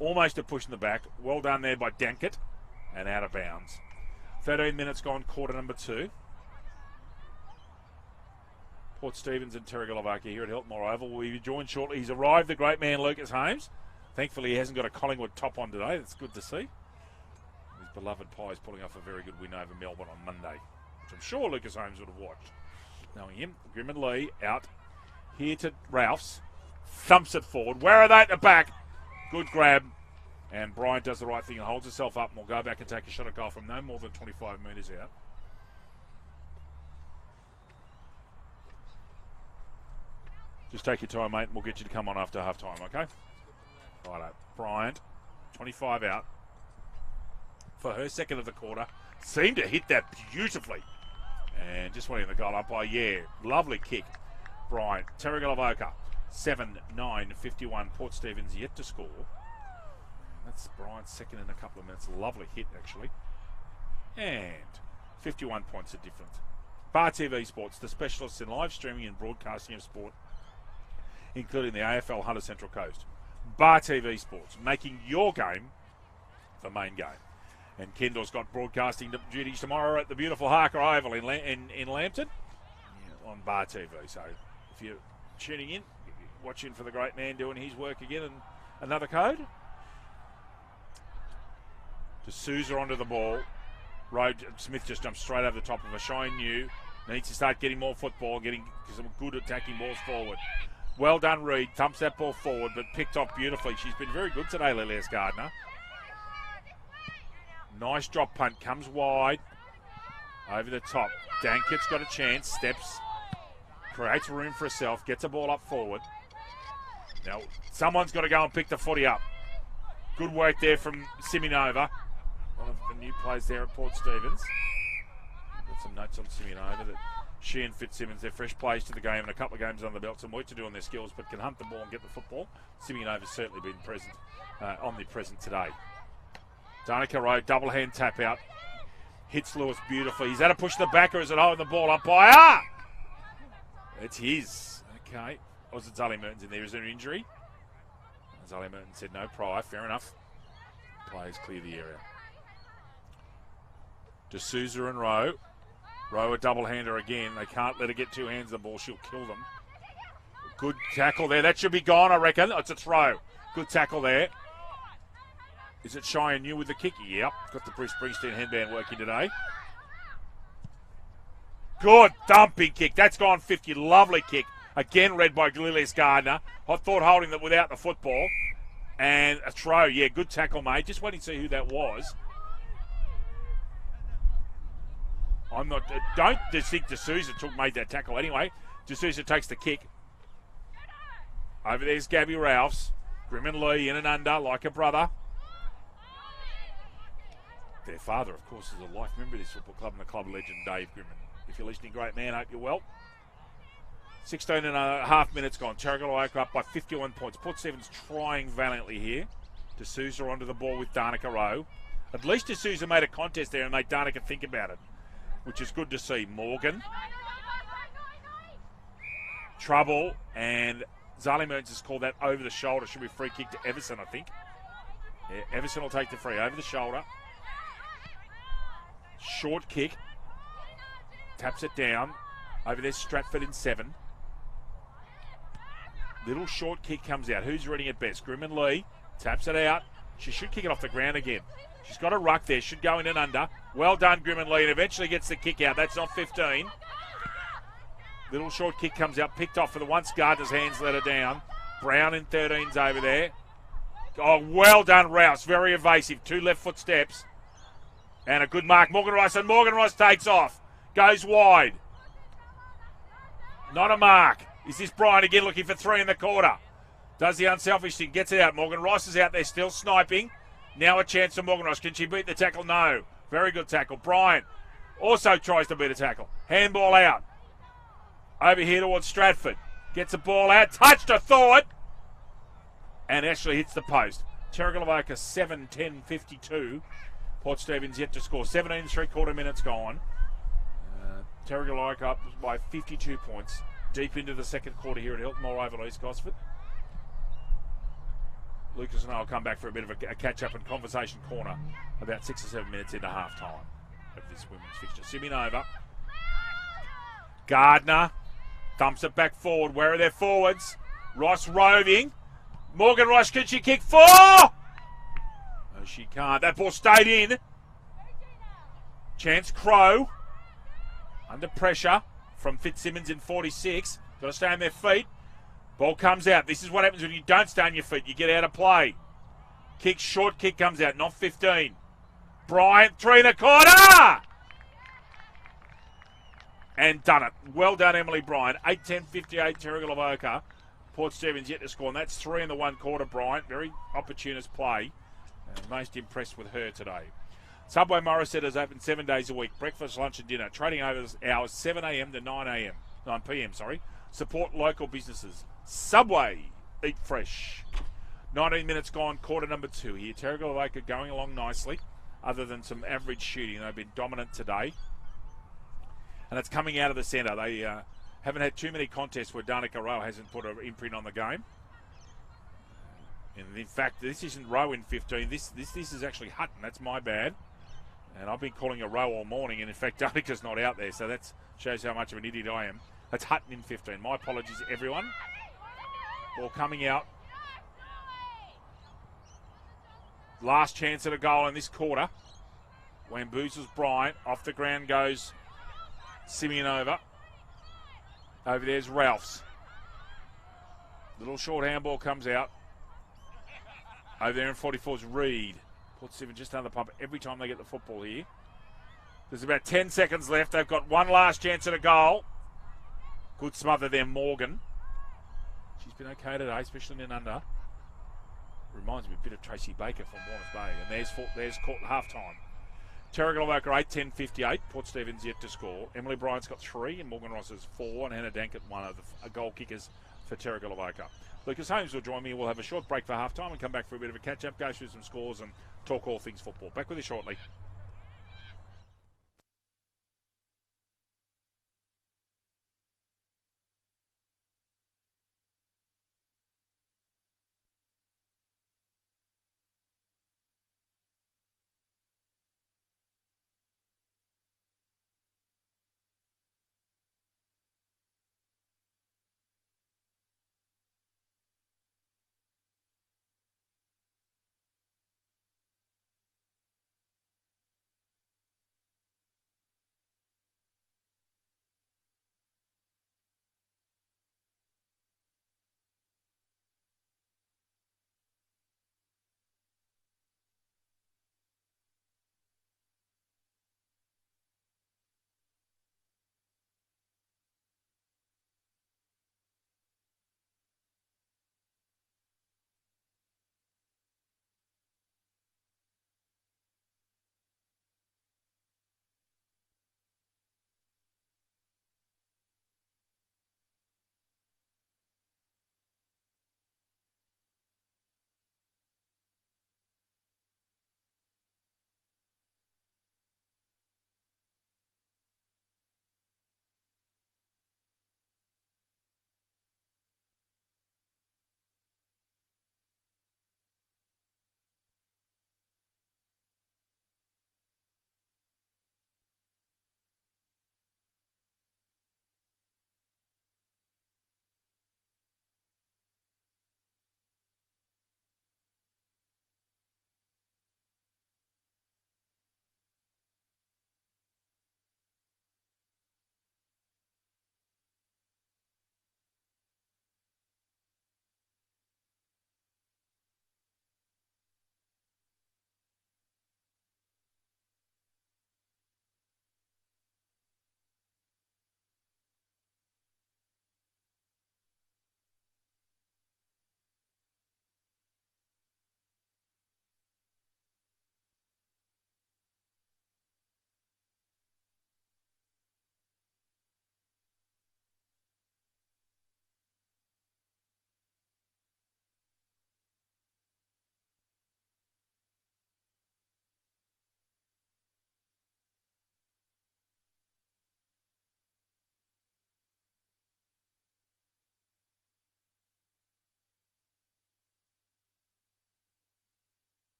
Almost a push in the back. Well done there by Dankett. And out of bounds. 13 minutes gone, quarter number 2. Port Stephens and Terrigal Avoca here at Hilton Moore Oval. We'll be joined shortly. He's arrived, the great man Lucas Holmes. Thankfully, he hasn't got a Collingwood top on today. That's good to see. His beloved Pies pulling off a very good win over Melbourne on Monday, which I'm sure Lucas Holmes would have watched. Knowing him, Grim and Lee out here to Ralphs. Thumps it forward. Where are they at the back? Good grab. And Bryant does the right thing and holds himself up and will go back and take a shot at goal from no more than 25 metres out. Just take your time, mate, and we'll get you to come on after half time, okay? Righto. Bryant, 25 out for her second of the quarter. Seemed to hit that beautifully. And just went in the goal umpire. Yeah, lovely kick. Bryant, Terrigal Avoca, 7-9-51. Port Stephens yet to score. That's Bryant's second in a couple of minutes. Lovely hit, actually. And 51 points of difference. Bar TV Sports, the specialists in live streaming and broadcasting of sport, including the AFL Hunter Central Coast. Bar TV Sports, making your game the main game. And Kendall's got broadcasting duties tomorrow at the beautiful Harker Oval in Lambton on Bar TV. So if you're tuning in, watching for the great man doing his work again, and another code. D'Souza onto the ball. Smith just jumped straight over the top of her. Shine New needs to start getting more football, getting some good attacking balls forward. Well done, Reed. Thumps that ball forward, but picked off beautifully. She's been very good today, Lilias Gardner. Nice drop punt. Comes wide. Over the top. Dankett's got a chance. Steps. Creates room for herself. Gets a ball up forward. Now, someone's got to go and pick the footy up. Good work there from Simonova. One of the new players there at Port Stephens. Got some notes on Simonova that she and Fitzsimmons, they're fresh players to the game and a couple of games under the belt, some work to do on their skills, but can hunt the ball and get the football. Simonova's certainly been present, omnipresent today. Danica Rowe, double hand tap out. Hits Lewis beautifully. He's had to push the back, or is it holding the ball up by? It's his. Okay. Or was it Zali Mertens in there? Is there an injury? Zali Mertens said no prior. Fair enough. Players clear the area. D'Souza and Rowe. Rowe a double-hander again. They can't let her get two hands of the ball. She'll kill them. Good tackle there. That should be gone, I reckon. It's a throw. Good tackle there. Is it Cheyenne New with the kick? Yep. Got the Bruce Springsteen headband working today. Good dumping kick. That's gone 50. Lovely kick. Again read by Lilias Gardner. I thought holding that without the football. And a throw. Yeah, good tackle, mate. Just waiting to see who that was. Don't just think D'Souza made that tackle anyway. D'Souza takes the kick. Over there's Gabby Ralphs. Grim and Lee in and under like a brother. Their father, of course, is a life member of this football club and the club legend, Dave Grimman. If you're listening, great man, hope you're well. 16 and a half minutes gone. Terrigal Avoca up by 51 points. Port Stephens trying valiantly here. D'Souza onto the ball with Danica Rowe. At least D'Souza made a contest there and made Danica think about it, which is good to see. Morgan. Trouble, and Zali Mertens has called that over the shoulder. Should be a free kick to Everson, I think. Yeah, Everson will take the free over the shoulder. Short kick. Taps it down. Over there, Stratford in 7. Little short kick comes out. Who's reading it best? Grim and Lee. Taps it out. She should kick it off the ground again. She's got a ruck there. Should go in and under. Well done, Grim and Lee. And eventually gets the kick out. That's not 15. Little short kick comes out. Picked off for the once Gardner's hands let her down. Brown in 13's over there. Oh, well done, Rouse. Very evasive. 2 left foot steps. And a good mark. Morgan Ross. And Morgan Ross takes off. Goes wide. Not a mark. Is this Brian again looking for 3 in the quarter? Does the unselfish thing. Gets it out. Morgan Ross is out there still sniping. Now a chance for Morgan Ross. Can she beat the tackle? No. Very good tackle. Brian also tries to beat a tackle. Handball out. Over here towards Stratford. Gets the ball out. Touched, I thought. And actually hits the post. Terrigal Avoca 7-10-52. Port Stephens yet to score. 17 3/4 minutes gone. Terrigal Avoca up by 52 points. Deep into the second quarter here at Hilton Moore Oval, East Gosford. Lucas and I will come back for a bit of a catch-up and conversation corner about 6 or 7 minutes into half-time of this women's fixture. Simeonova. Gardner thumps it back forward. Where are their forwards? Ross roving. Morgan Ross, can she kick 4? No, she can't. That ball stayed in. Chance Crow. Under pressure from Fitzsimmons in 46. Got to stay on their feet. Ball comes out. This is what happens when you don't stay on your feet. You get out of play. Kick, short kick comes out. Not 15. Bryant, 3 1/4. And done it. Well done, Emily Bryant. 8-10-58, Terrigal Avoca. Port Stephens yet to score. And that's 3 in the 1/4, Bryant. Very opportunist play. Most impressed with her today. Subway Morrisett is open 7 days a week. Breakfast, lunch and dinner. Trading hours 7 a.m. to 9 p.m. Support local businesses. Subway. Eat fresh. 19 minutes gone, quarter number 2 here. Terrigal Avoca going along nicely, other than some average shooting. They've been dominant today. And it's coming out of the centre. They haven't had too many contests where Danica Rowe hasn't put an imprint on the game. And in fact, this isn't Rowe in 15. This is actually Hutton. That's my bad. And I've been calling a Rowe all morning, and in fact, Danica's not out there, so that shows how much of an idiot I am. That's Hutton in 15. My apologies, everyone. Ball coming out. Last chance at a goal in this quarter. Wambusa's Bryant. Off the ground goes Simeonova. Over there's Ralphs. Little short handball comes out. Over there in 44's Reed. Port Stephens just under the pump every time they get the football here. There's about 10 seconds left. They've got one last chance at a goal. Good smother there, Morgan. She's been okay today, especially in under. Reminds me a bit of Tracy Baker from Warners Bay. And there's caught half-time. Terrigal Avoca 8-10-58. Port Stephens yet to score. Emily Bryant's got 3 and Morgan Ross has 4. And Hannah Dankett, one of the goal kickers for Terrigal Avoca. Lucas Holmes will join me. We'll have a short break for half-time and come back for a bit of a catch-up, go through some scores and talk all things football. Back with you shortly.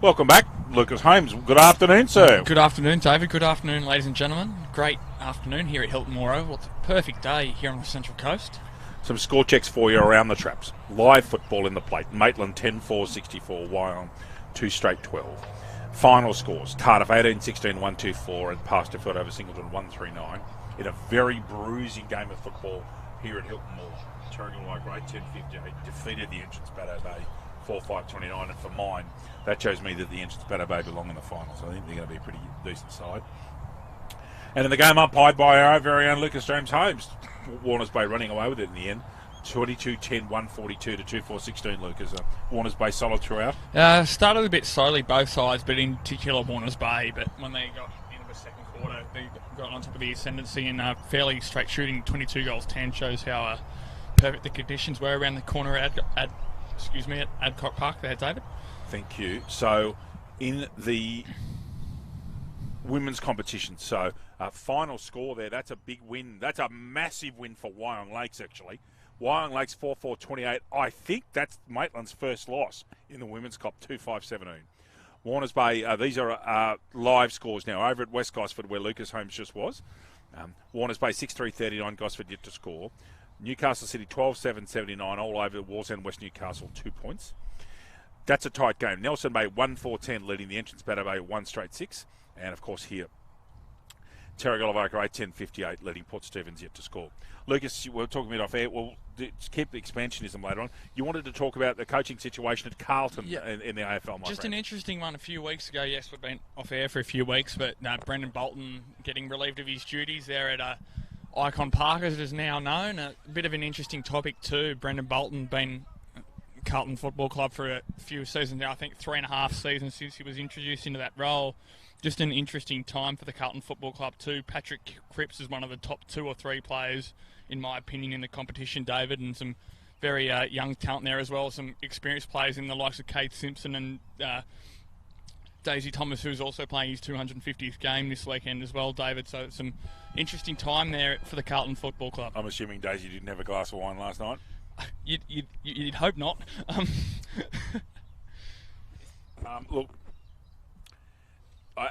Welcome back, Lucas Holmes. Good afternoon, sir. Good afternoon, David. Good afternoon, ladies and gentlemen. Great afternoon here at Hilton Moro. Well, it's a perfect day here on the Central Coast. Some score checks for you around the traps. Live football in the plate. Maitland 10-4-64, Wyong 2 straight 12. Final scores. Cardiff 18-16, 1-2-4, and Pasterfield over Singleton 1-3-9. In a very bruising game of football here at Hilton Mall. Terrigal like Great 10-58 defeated the entrance Bateau Bay 4-5-29, and for mine, that shows me that the entrance Bateau Bay belong in the finals. I think they're going to be a pretty decent side. And in the game umpired by our very own Lucas James Holmes, Warners Bay running away with it in the end. 22-10, 142 to 2-4-16, Lucas. Warners Bay solid throughout. Started a bit slowly, both sides, but in particular Warners Bay. But when they got into the second quarter, they got on top of the ascendancy and fairly straight shooting. 22 goals 10 shows how perfect the conditions were around the corner at Adcock Park there, David. Thank you. So, in the women's competition, final score there, that's a big win. That's a massive win for Wyong Lakes, actually. Wyong Lakes 4-4-28. I think that's Maitland's first loss in the Women's Cup, 2-5-17. Warners Bay, these are live scores now over at West Gosford, where Lucas Holmes just was. Warners Bay 6-3-39, Gosford yet to score. Newcastle City 12-7-79, all over Wallsend West Newcastle, 2 points. That's a tight game. Nelson Bay 1-4-10, leading the entrance Bateau Bay 1 straight 6. And of course here, Terrigal Avoca 8-10-58, leading Port Stephans yet to score. Lucas, we were talking a bit off air. We'll keep the expansionism later on. You wanted to talk about the coaching situation at Carlton in the AFL, my Just friend. an interesting one a few weeks ago. Yes, we've been off air for a few weeks, but Brendan Bolton getting relieved of his duties there at Icon Park, as it is now known. A bit of an interesting topic too. Brendan Bolton been Carlton Football Club for a few seasons now. I think 3.5 seasons since he was introduced into that role. Just an interesting time for the Carlton Football Club too. Patrick Cripps is one of the top 2 or 3 players, in my opinion, in the competition, David, and some very young talent there as well. Some experienced players in the likes of Kate Simpson and Daisy Thomas, who's also playing his 250th game this weekend as well, David. So some interesting time there for the Carlton Football Club. I'm assuming Daisy didn't have a glass of wine last night. You'd hope not. Look,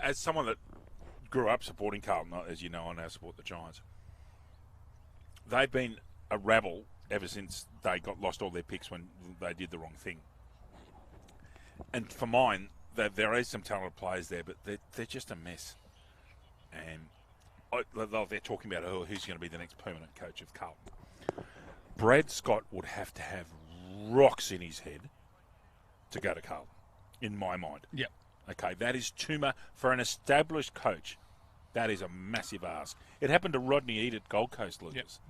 as someone that grew up supporting Carlton, as you know, I now support the Giants. They've been a rabble ever since they lost all their picks when they did the wrong thing. And for mine, there is some talented players there, but they're just a mess. And they're talking about who's going to be the next permanent coach of Carlton. Brad Scott would have to have rocks in his head to go to Carlton, in my mind. Yep. Okay, that is too much for an established coach. That is a massive ask. It happened to Rodney Eade at Gold Coast, Lucas.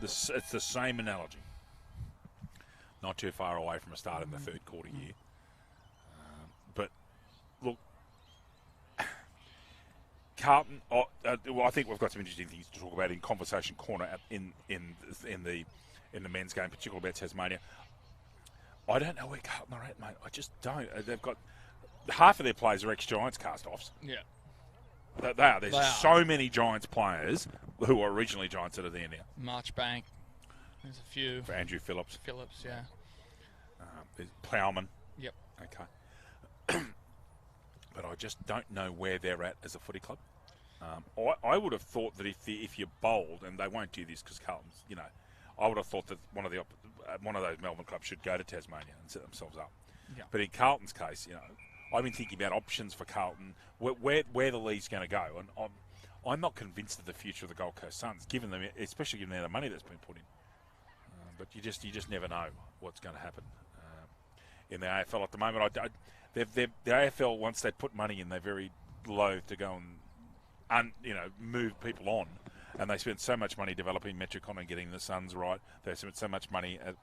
Yep. It's the same analogy. Not too far away from a start in the third quarter here. But look, Carlton. I think we've got some interesting things to talk about in Conversation Corner in the men's game, particularly about Tasmania. I don't know where Carlton are at, mate. I just don't. They've got half of their players are ex-Giants cast-offs. Yeah. They are. There's so many Giants players who were originally Giants that are there now. Marchbank. There's a few. For Andrew Phillips. Yeah. There's Plowman. Yep. Okay. But I just don't know where they're at as a footy club. I would have thought that if you're bold, and they won't do this because Carlton's, I would have thought that one of those Melbourne clubs should go to Tasmania and set themselves up. Yeah. But in Carlton's case, I've been thinking about options for Carlton, where the league's going to go, and I'm not convinced of the future of the Gold Coast Suns, especially given the money that's been put in. But you just never know what's going to happen in the AFL at the moment. The AFL, once they put money in, they're very loath to go and move people on, and they spend so much money developing Metricon and getting the Suns right. They spent so much money at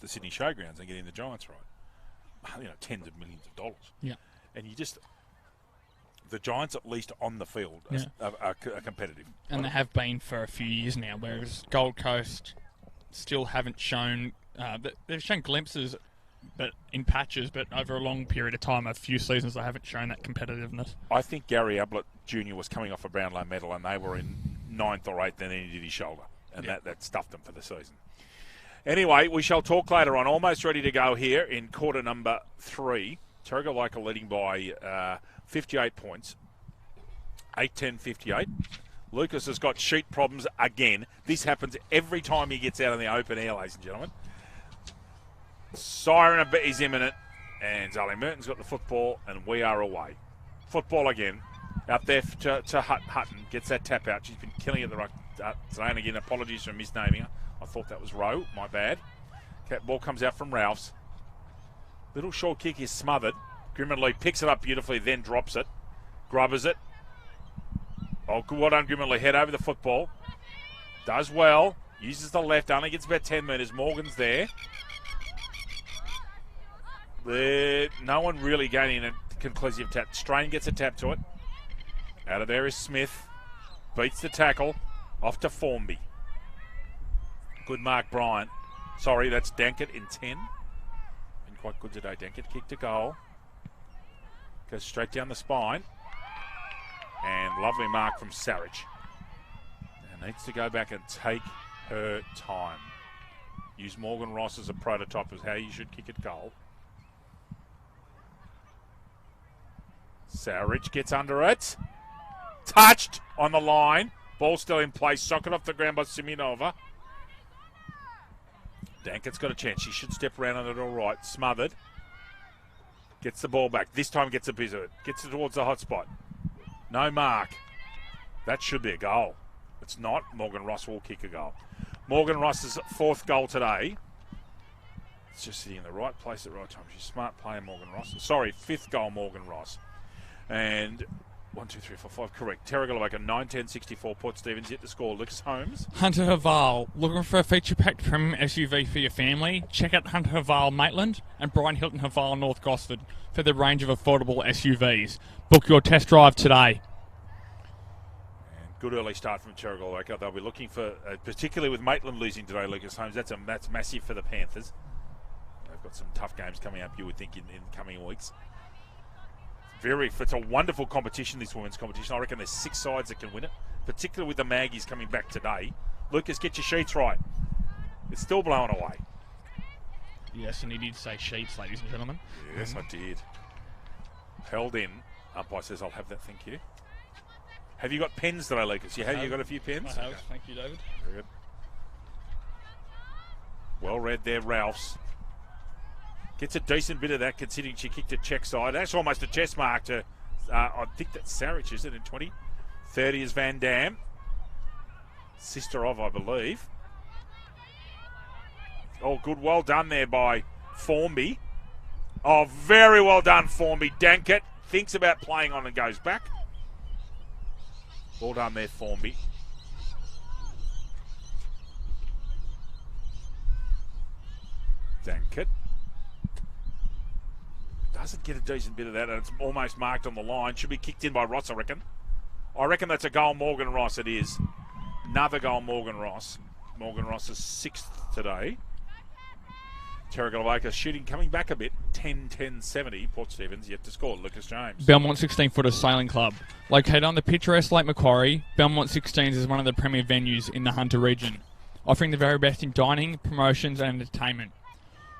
the Sydney Showgrounds and getting the Giants right. Tens of millions of dollars. Yeah. And the Giants, at least on the field, are competitive. And they have been for a few years now, whereas Gold Coast still haven't shown. They've shown glimpses, but in patches, but over a long period of time, a few seasons, they haven't shown that competitiveness. I think Gary Ablett Jr. was coming off a Brownlow medal, and they were in 9th or 8th, and then he did his shoulder, and that stuffed them for the season. Anyway, we shall talk later on. Almost ready to go here in quarter number 3 Terrigal leading by 58 points. 8-10-58. Lucas has got sheet problems again. This happens every time he gets out in the open air, ladies and gentlemen. Siren is imminent, and Zali Merton's got the football, and we are away. Football again. Out there to Hutton. Gets that tap out. She's been killing it the right today. And again, apologies for misnaming her. I thought that was Rowe. My bad. Okay, ball comes out from Ralphs. Little short kick is smothered. Grimmerly picks it up beautifully, then drops it. Grubbers it. Oh, good, well done, Grimmerly. Head over the football. Does well. Uses the left. Only gets about 10 metres. Morgan's there. No one really gaining a conclusive tap. Strain gets a tap to it. Out of there is Smith. Beats the tackle. Off to Formby. Good mark, Bryant. Sorry, that's Dankett in 10. Been quite good today, Dankett. Kick to goal. Goes straight down the spine. And lovely mark from Sarich. And needs to go back and take her time. Use Morgan Ross as a prototype of how you should kick at goal. Sarich gets under it. Touched on the line. Ball still in place. Socket off the ground by Simonova. Dankett's got a chance. She should step around on it all right. Smothered. Gets the ball back. This time gets a piece of it. Gets it towards the hot spot. No mark. That should be a goal. It's not. Morgan Ross will kick a goal. Morgan Ross's 4th goal today. It's just sitting in the right place at the right time. She's a smart player, Morgan Ross. Sorry, 5th goal, Morgan Ross. And 1, 2, 3, 4, 5. Correct. Terrigal Avoca 9-10-64. Port Stephens yet to score. Lucas Holmes. Hunter Haval. Looking for a feature-packed premium SUV for your family? Check out Hunter Haval Maitland and Brian Hilton Haval North Gosford for the range of affordable SUVs. Book your test drive today. And good early start from Terrigal Avoca. They'll be looking for, particularly with Maitland losing today, Lucas Holmes. That's massive for the Panthers. They've got some tough games coming up, you would think, in coming weeks. It's a wonderful competition, this women's competition. I reckon there's 6 sides that can win it, particularly with the Maggies coming back today. Lucas, get your sheets right. It's still blowing away. Yes, and he did say sheets, ladies and gentlemen. Yes, I did. Held in. Umpire says, I'll have that, thank you. Have you got pens today, Lucas? You got a few pens? I have, thank you, David. Very good. Well read there, Ralphs. Gets a decent bit of that, considering she kicked it check side. That's almost a chest mark to, I think that's Sarich, is it, in 20? 30 is Van Dam. Sister of, I believe. Oh, good. Well done there by Formby. Oh, very well done, Formby. Dankett thinks about playing on and goes back. Well done there, Formby. Dankett. Doesn't get a decent bit of that, and it's almost marked on the line. Should be kicked in by Ross, I reckon. I reckon that's a goal, Morgan Ross. It is. Another goal, Morgan Ross. Morgan Ross is 6th today. Terrigal Avoca shooting, coming back a bit. 10-10-70. Port Stephens yet to score. Lucas James. Belmont 16-footer Sailing Club. Located on the picturesque Lake Macquarie, Belmont 16s is one of the premier venues in the Hunter region, offering the very best in dining, promotions and entertainment.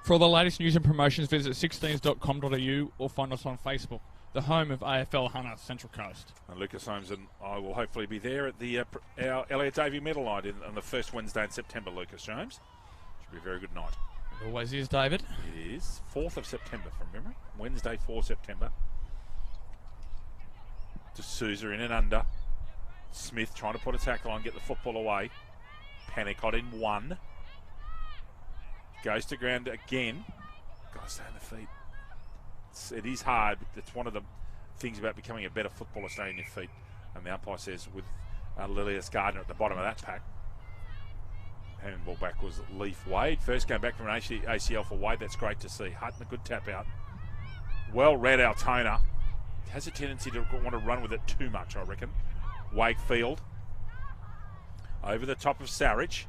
For all the latest news and promotions, visit 16s.com.au or find us on Facebook, the home of AFL Hunter Central Coast. And Lucas Holmes and I will hopefully be there at the our Elliot Davey Medal Night on the first Wednesday in September, Lucas James. Should be a very good night. It always is, David. It is. 4th of September, from memory. Wednesday, 4 September. To Sousa in and under. Smith trying to put a tackle on, get the football away. Panicott in 1. Goes to ground again. Got to stay on the feet. It is hard, but it's one of the things about becoming a better footballer, staying on your feet. And the umpire says with Lilias Gardner at the bottom of that pack. Handball back was Leaf Wade. First came back from an ACL for Wade. That's great to see. Hutton, a good tap out. Well read, Altona. Has a tendency to want to run with it too much, I reckon. Wakefield. Over the top of Sarich.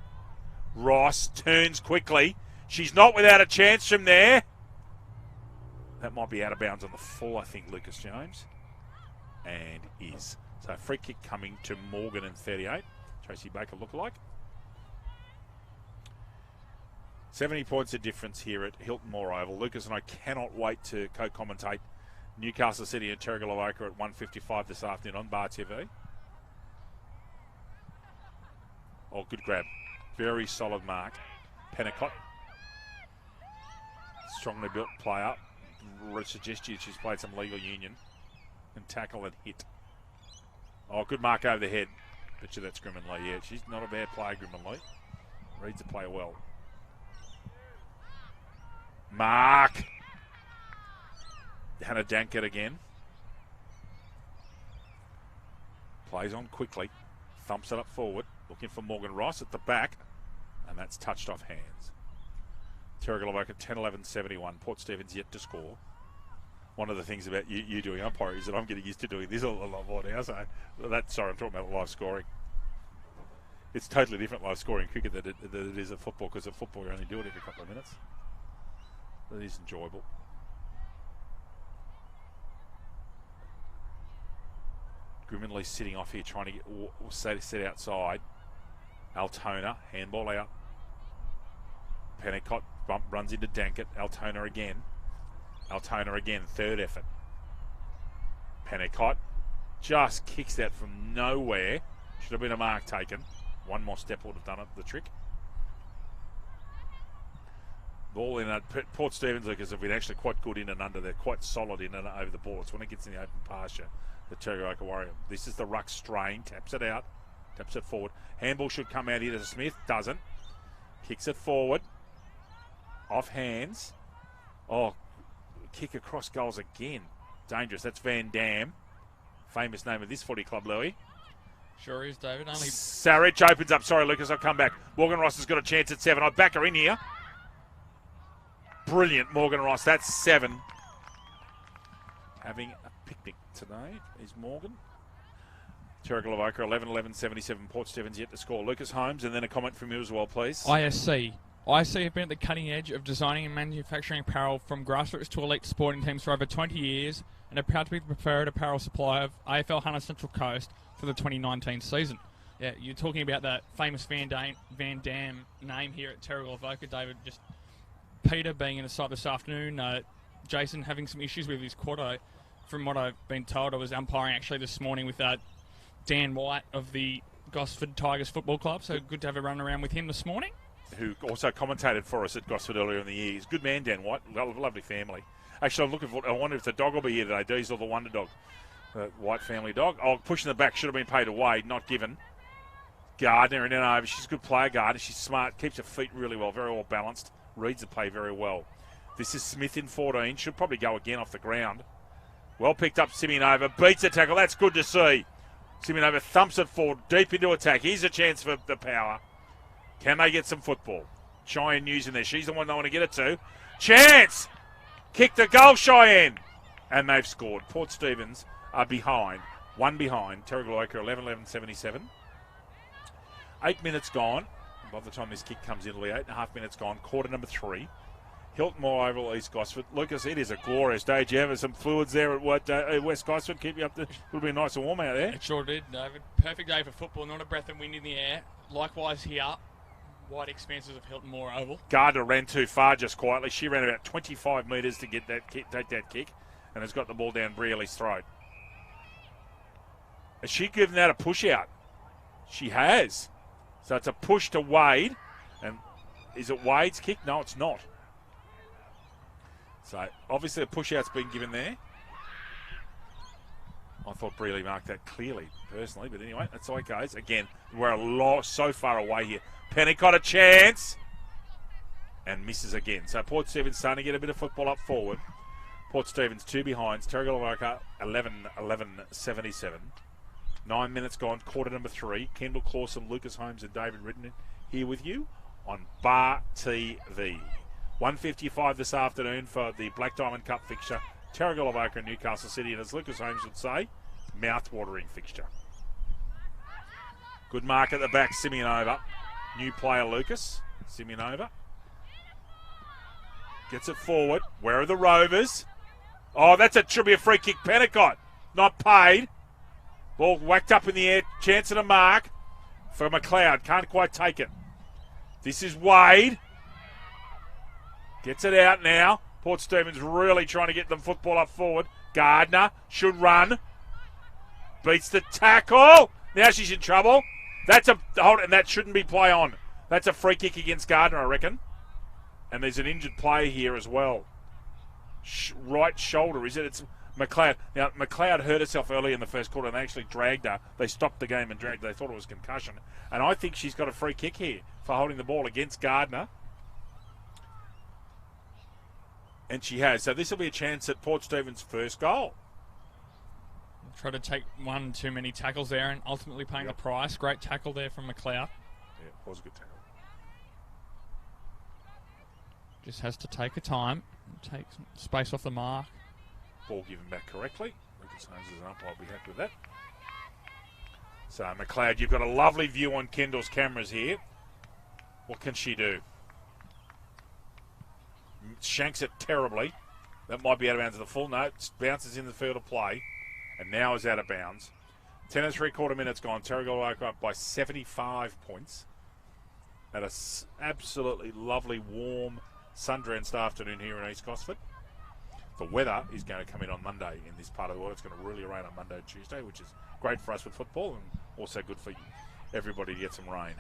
Ross turns quickly. She's not without a chance from there. That might be out of bounds on the full, I think, Lucas James. And is. So free kick coming to Morgan in 38. Tracy Baker lookalike. 70 points of difference here at Hilton Moore Oval. Lucas and I cannot wait to co-commentate Newcastle City and Terrigal Avoca at 1:55 this afternoon on Bar TV. Oh, good grab. Very solid mark. Pennicott. Strongly built player. Suggest you she's played some legal union. And tackle and hit. Oh, good mark over the head. Bet you that's Grimman Lee. Yeah, she's not a bad player, Grimman Lee. Reads the play well. Mark. Hannah Dankert again. Plays on quickly. Thumps it up forward. Looking for Morgan Ross at the back. And that's touched off hands. Terrigal Avoca 10-11-71. Port Stephans yet to score. One of the things about you doing umpire is that I'm getting used to doing this a lot more now. So sorry, I'm talking about live scoring. It's totally different live scoring cricket than it is at football, because at football you only do it every couple of minutes. It is enjoyable. Grimmanley sitting off here trying to get set outside. Altona, handball out. Pennicott runs into Dankert. Altona again. Altona again, third effort. Pennicott just kicks that from nowhere. Should have been a mark taken. One more step would have done it, the trick. Ball in. Port Stephens, Lucas, have been actually quite good in and under. They're quite solid in and over the ball. It's when it gets in the open pasture that Terrigal Avoca worry them. This is the ruck strain. Taps it out. Taps it forward. Handball should come out here to Smith. Doesn't. Kicks it forward. Off hands. Oh, kick across goals again. Dangerous. That's Van Dam. Famous name of this footy club, Louis. Sure is, David. Only Sarich opens up. Sorry, Lucas, I'll come back. Morgan Ross has got a chance at 7. I back her in here. Brilliant, Morgan Ross. That's 7. Having a picnic today is Morgan. Terrigal Avoca 11-11-77. Port Stephens yet to score. Lucas Holmes, and then a comment from you as well, please. ISC have been at the cutting edge of designing and manufacturing apparel from grassroots to elite sporting teams for over 20 years, and are proud to be the preferred apparel supplier of AFL Hunter Central Coast for the 2019 season. Yeah, you're talking about that famous Van Dam name here at Terrigal Avoca, David. Just Peter being in the site this afternoon, Jason having some issues with his quad. From what I've been told, I was umpiring actually this morning with Dan White of the Gosford Tigers Football Club, so good to have a run around with him this morning. Who also commentated for us at Gosford earlier in the year. He's a good man, Dan White. Lovely family. Actually, I'm looking for. I wonder if the dog will be here today. Diesel, the wonder dog. White family dog. Oh, pushing the back. Should have been paid away. Not given. Gardner and then over. She's a good player, Gardner. She's smart. Keeps her feet really well. Very well balanced. Reads the play very well. This is Smith in 14. Should probably go again off the ground. Well picked up, Simeonova. Beats the tackle. That's good to see. Simeonova thumps it forward. Deep into attack. Here's a chance for the power. Can they get some football? Cheyenne News in there. She's the one they want to get it to. Chance! Kick the goal, Cheyenne! And they've scored. Port Stephens are behind. One behind. Terrigal Avoca 11-11-77. 8 minutes gone. By the time this kick comes in, 8.5 minutes gone. Quarter number 3. Hilton Moore Oval, East Gosford. Lucas, it is a glorious day. Do you have some fluids there at West Gosford? Keep you up to. It'll be nice and warm out there. It sure did, David. Perfect day for football. Not a breath of wind in the air. Likewise here. Wide expanses of Hilton Moore Oval. Gardner ran too far just quietly. She ran about 25 metres to get that kick, take that kick, and has got the ball down Brearley's throat. Has she given that a push out? She has. So it's a push to Wade. And is it Wade's kick? No, it's not. So obviously a push out's been given there. I thought Brearley marked that clearly, personally, but anyway, that's the way it goes. Again, we're so far away here. Pennicott a chance and misses again. So Port Stephens starting to get a bit of football up forward. Port Stephens 2 behind. Terrigal Avoca 11-11-77. 9 minutes gone, quarter number 3. Kendall Clawson, Lucas Holmes and David Ridden here with you on Bar TV. 1:55 this afternoon for the Black Diamond Cup fixture. Terrigal Avoca and Newcastle City, and as Lucas Holmes would say, mouth-watering fixture. Good mark at the back, Simeonova. New player, Lucas. Simeonova. Gets it forward. Where are the Rovers? Oh, should be a free kick. Pennicott. Not paid. Ball whacked up in the air. Chance at a mark for McLeod. Can't quite take it. This is Wade. Gets it out now. Port Stephens really trying to get them football up forward. Gardner should run. Beats the tackle. Now she's in trouble. That's a hold, and that shouldn't be play on. That's a free kick against Gardner, I reckon. And there's an injured player here as well. Right shoulder, is it? It's McLeod. Now, McLeod hurt herself early in the first quarter and they actually dragged her. They stopped the game and dragged her. They thought it was concussion. And I think she's got a free kick here for holding the ball against Gardner. And she has. So this will be a chance at Port Stephens' first goal. Try to take one too many tackles there and ultimately paying the price. Great tackle there from McLeod. Yeah, it was a good tackle. Just has to take a time. Take some space off the mark. Ball given back correctly. Lucas Holmes is an umpire. I'll be happy with that. So, McLeod, you've got a lovely view on Kendall's cameras here. What can she do? Shanks it terribly. That might be out of bounds. The full note. Bounces in the field of play. And now is out of bounds. 10 and 3/4 minutes gone. Terrigal woke up by 75 points. At an absolutely lovely, warm, sun-drenched afternoon here in East Gosford. The weather is going to come in on Monday in this part of the world. It's going to really rain on Monday and Tuesday, which is great for us with football and also good for everybody to get some rain.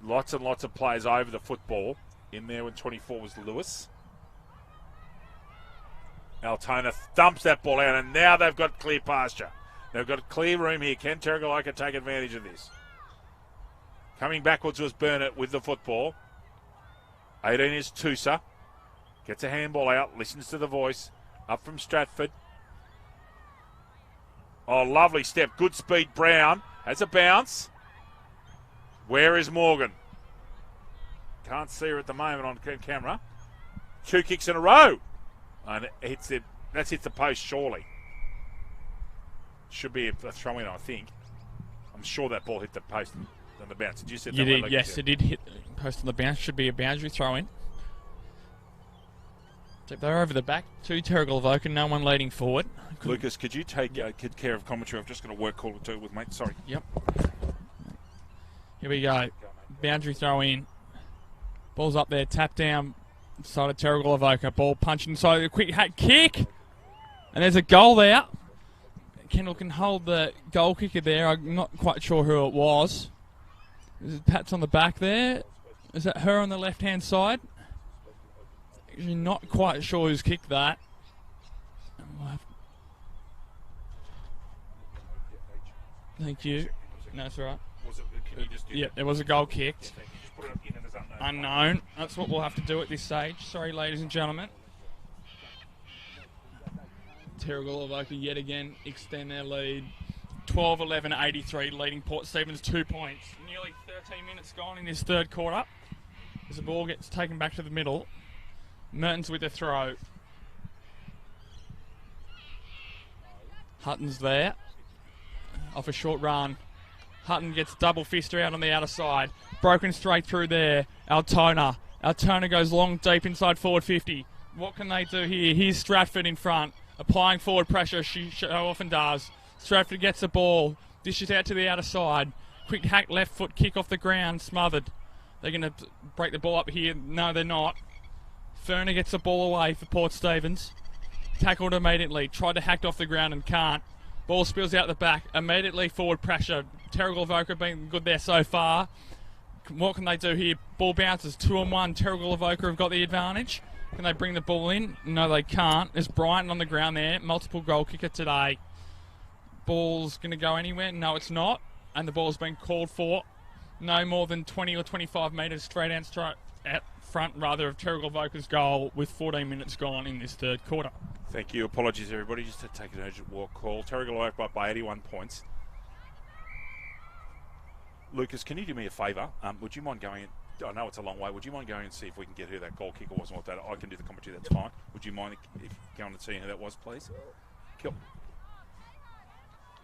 Lots and lots of players over the football. In there when 24 was Lewis. Altona thumps that ball out, and now they've got clear pasture. They've got clear room here. Can Terrigal take advantage of this? Coming backwards was Burnett with the football. 18 is Tusa. Gets a handball out, listens to the voice. Up from Stratford. Oh, lovely step. Good speed, Brown. Has a bounce. Where is Morgan? Can't see her at the moment on camera. 2 kicks in a row. And hits it. That's hit the post, surely. Should be a throw-in, I think. I'm sure that ball hit the post on the bounce. Did you see that? You did, yes, it did hit the post on the bounce. Should be a boundary throw-in. They're over the back. 2 Terrigal Avoca, no one leading forward. Lucas, could you take care of commentary? I've just got a work call to do with mate. Sorry. Yep. Here we go. Boundary throw-in. Ball's up there, tap down. Side of Terrigal Avoca. Ball punched inside. A quick hat kick. And there's a goal there. Kendall can hold the goal kicker there. I'm not quite sure who it was. There's pats on the back there. Is that her on the left-hand side? Actually not quite sure who's kicked that. Thank you. No, that's all right. Yeah, there was a goal kicked. Unknown. That's what we'll have to do at this stage. Sorry, ladies and gentlemen. Terrigal Avoca yet again extend their lead. 12-11-83, leading Port Stephens 2 points. Nearly 13 minutes gone in this third quarter. As the ball gets taken back to the middle. Mertens with a throw. Hutton's there. Off a short run. Hutton gets double fister out on the outer side. Broken straight through there. Altona. Altona goes long, deep inside forward 50. What can they do here? Here's Stratford in front. Applying forward pressure. She often does. Stratford gets the ball. Dishes out to the outer side. Quick hack left foot kick off the ground. Smothered. They're going to break the ball up here. No, they're not. Ferner gets the ball away for Port Stephens. Tackled immediately. Tried to hack off the ground and can't. Ball spills out the back. Immediately forward pressure. Terrigal Avoca been good there so far. What can they do here? Ball bounces 2-on-1. Terrigal Avoca have got the advantage. Can they bring the ball in? No, they can't. There's Bryant on the ground there. Multiple goal kicker today. Ball's going to go anywhere? No, it's not. And the ball's been called for. No more than 20 or 25 metres straight out front, rather, of Terrigal Avoca's goal with 14 minutes gone in this third quarter. Thank you. Apologies, everybody. Just to take an urgent walk call. Terrigal Avoca up by 81 points. Lucas, can you do me a favour? Would you mind going in? I know it's a long way. Would you mind going and see if we can get who that goal kicker was and what that? I can do the commentary. That's fine. Would you mind if going and seeing who that was, please? Cool.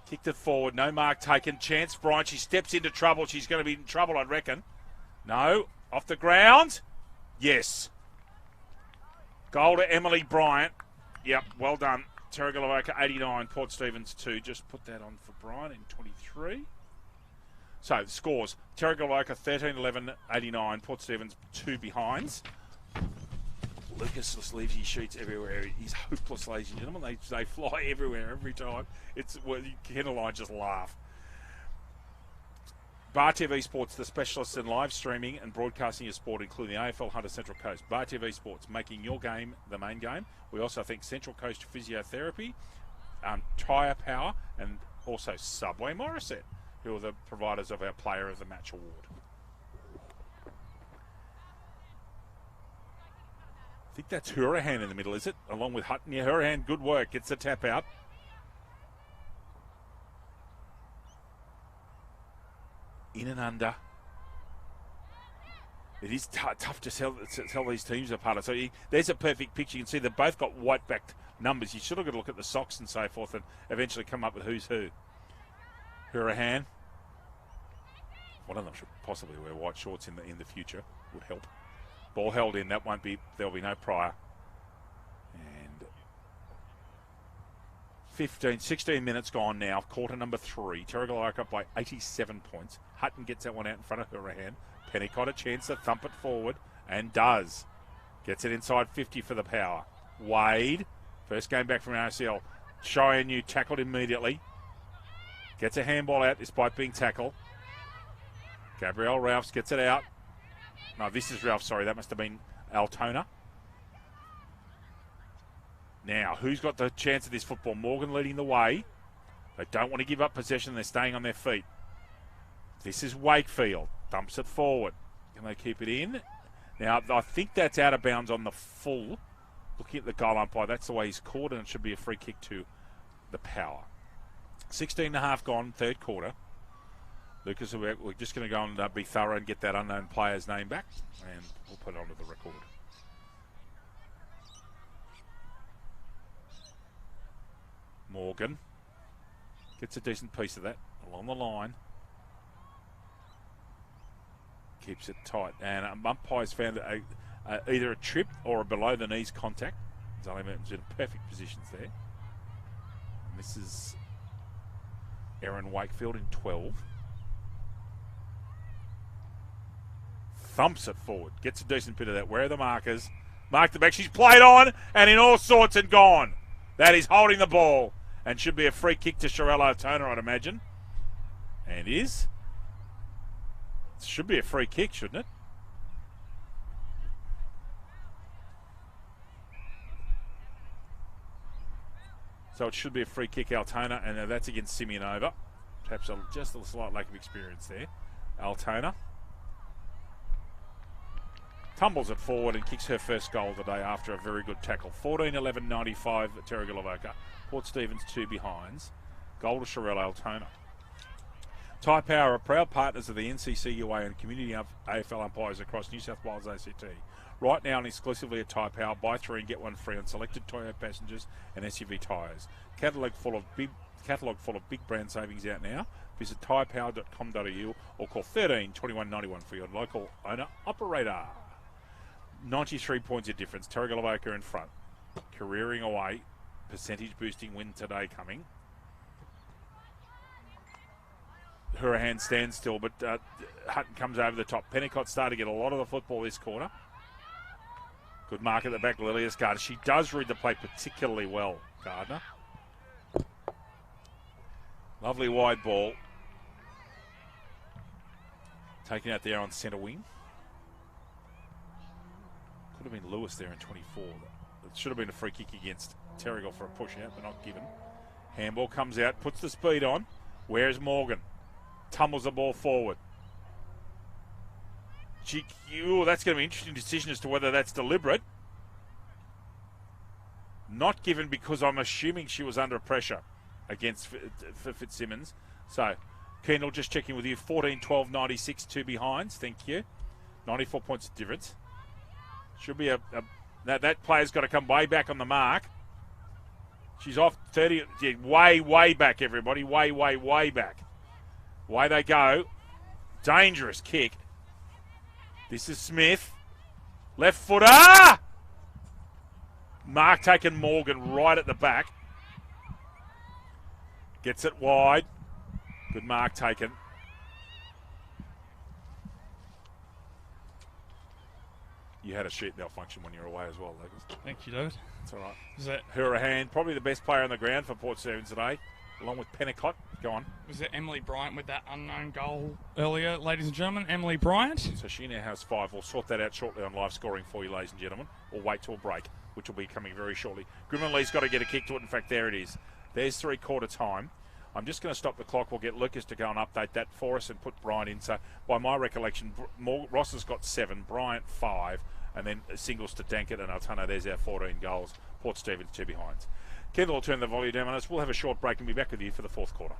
Kicked it forward. No mark taken. Chance Bryant. She steps into trouble. She's going to be in trouble, I'd reckon. No. Off the ground. Yes. Goal to Emily Bryant. Yep. Well done. Terrigal Avoca 89. Port Stephens 2. Just put that on for Bryant in 23. So, scores. Terrigal Avoca 13-11-89. Port Stephans 2 behinds. Lucas just leaves his sheets everywhere. He's hopeless, ladies and gentlemen. They fly everywhere every time. Ken and I just laugh. Bar TV Sports, the specialists in live streaming and broadcasting of sport, including the AFL Hunter Central Coast. Bar TV Sports, making your game the main game. We also thank Central Coast Physiotherapy, Tyre Power, and also Subway Morissette, who are the providers of our Player of the Match award. I think that's Hurahan in the middle, is it? Along with Hutton. Yeah, Hurahan, good work. Gets the tap out. In and under. It is tough to tell these teams apart. So there's a perfect picture. You can see they've both got white-backed numbers. You should have got to look at the socks and so forth and eventually come up with who's who. Hurahan. One of them should possibly wear white shorts in the future. Would help. Ball held in. There'll be no prior. And 16 minutes gone now. Quarter number 3. Terrigal Avoca up by 87 points. Hutton gets that one out in front of Hurahan. Pennicott a chance to thump it forward, and does. Gets it inside 50 for the power. Wade, first game back from ACL. Cheyenne New tackled immediately. Gets a handball out despite being tackled. Gabrielle Ralphs gets it out. No, this is Ralph, sorry. That must have been Altona. Now, who's got the chance of this football? Morgan leading the way. They don't want to give up possession. They're staying on their feet. This is Wakefield. Dumps it forward. Can they keep it in? Now, I think that's out of bounds on the full. Looking at the goal umpire, that's the way he's caught, and it should be a free kick to the power. 16.5 gone, third quarter. Lucas, we're just going to go and be thorough and get that unknown player's name back, and we'll put it onto the record. Morgan gets a decent piece of that along the line. Keeps it tight. And umpire's found either a trip or a below-the-knees contact. Zaliman's in perfect positions there. And this is Erin Wakefield in 12. Thumps it forward. Gets a decent bit of that. Where are the markers? Mark the back. She's played on and in all sorts and gone. That is holding the ball. And should be a free kick to Shirella Turner, I'd imagine. And is. It should be a free kick, shouldn't it? So it should be a free kick, Altona, and that's against Simeonova. Perhaps just a slight lack of experience there. Altona tumbles it forward and kicks her first goal today after a very good tackle. 14-11-95 at Terrigal Avoca. Port Stephans 2 behinds. Goal to Shirella Altona. Tyre Power are proud partners of the NCCUA and community of AFL umpires across New South Wales ACT. Right now and exclusively at Tyre Power, buy 3 and get 1 free on selected Toyota passengers and SUV tyres. Catalogue full of big brand savings out now. Visit tyrepower.com.au or call 13 21 91 for your local owner operator. 93 points of difference. Terrigal Avoca in front. Careering away. Percentage boosting win today coming. Hurahan stands still, but Hutton comes over the top. Pennicott started to get a lot of the football this quarter. Good mark at the back, Lilias Gardner. She does read the play particularly well, Gardner. Lovely wide ball. Taken out there on centre wing. Could have been Lewis there in 24. It should have been a free kick against Terrigal for a push out, but not given. Handball comes out, puts the speed on. Where's Morgan? Tumbles the ball forward. That's going to be an interesting decision as to whether that's deliberate. Not given because I'm assuming she was under pressure against for Fitzsimmons. So, Kendall, just checking with you. 14-12-96, 2 behinds. Thank you. 94 points of difference. Should be that player's got to come way back on the mark. She's off 30. Yeah, way back, everybody. Way back. Away they go. Dangerous kick. This is Smith. Left footer. Mark taking Morgan right at the back. Gets it wide. Good mark taken. You had a sheet malfunction when you were away as well, Lucas. Thank you, David. That's all right. Was that Hurahan, probably the best player on the ground for Port Stephens today, along with Pennicott. Go on. was it Emily Bryant with that unknown goal earlier, ladies and gentlemen? Emily Bryant. So she now has 5. We'll sort that out shortly on live scoring for you, ladies and gentlemen. Or wait till break, which will be coming very shortly. Grimmonlee's got to get a kick to it. In fact, there it is. There's 3/4 time. I'm just going to stop the clock. We'll get Lucas to go and update that for us and put Bryant in. So, by my recollection, Ross has got 7, Bryant 5, and then singles to Dankert and Altano. There's our 14 goals. Port Stephens 2 behind. Kendall will turn the volume down on us. We'll have a short break and be back with you for the 4th quarter.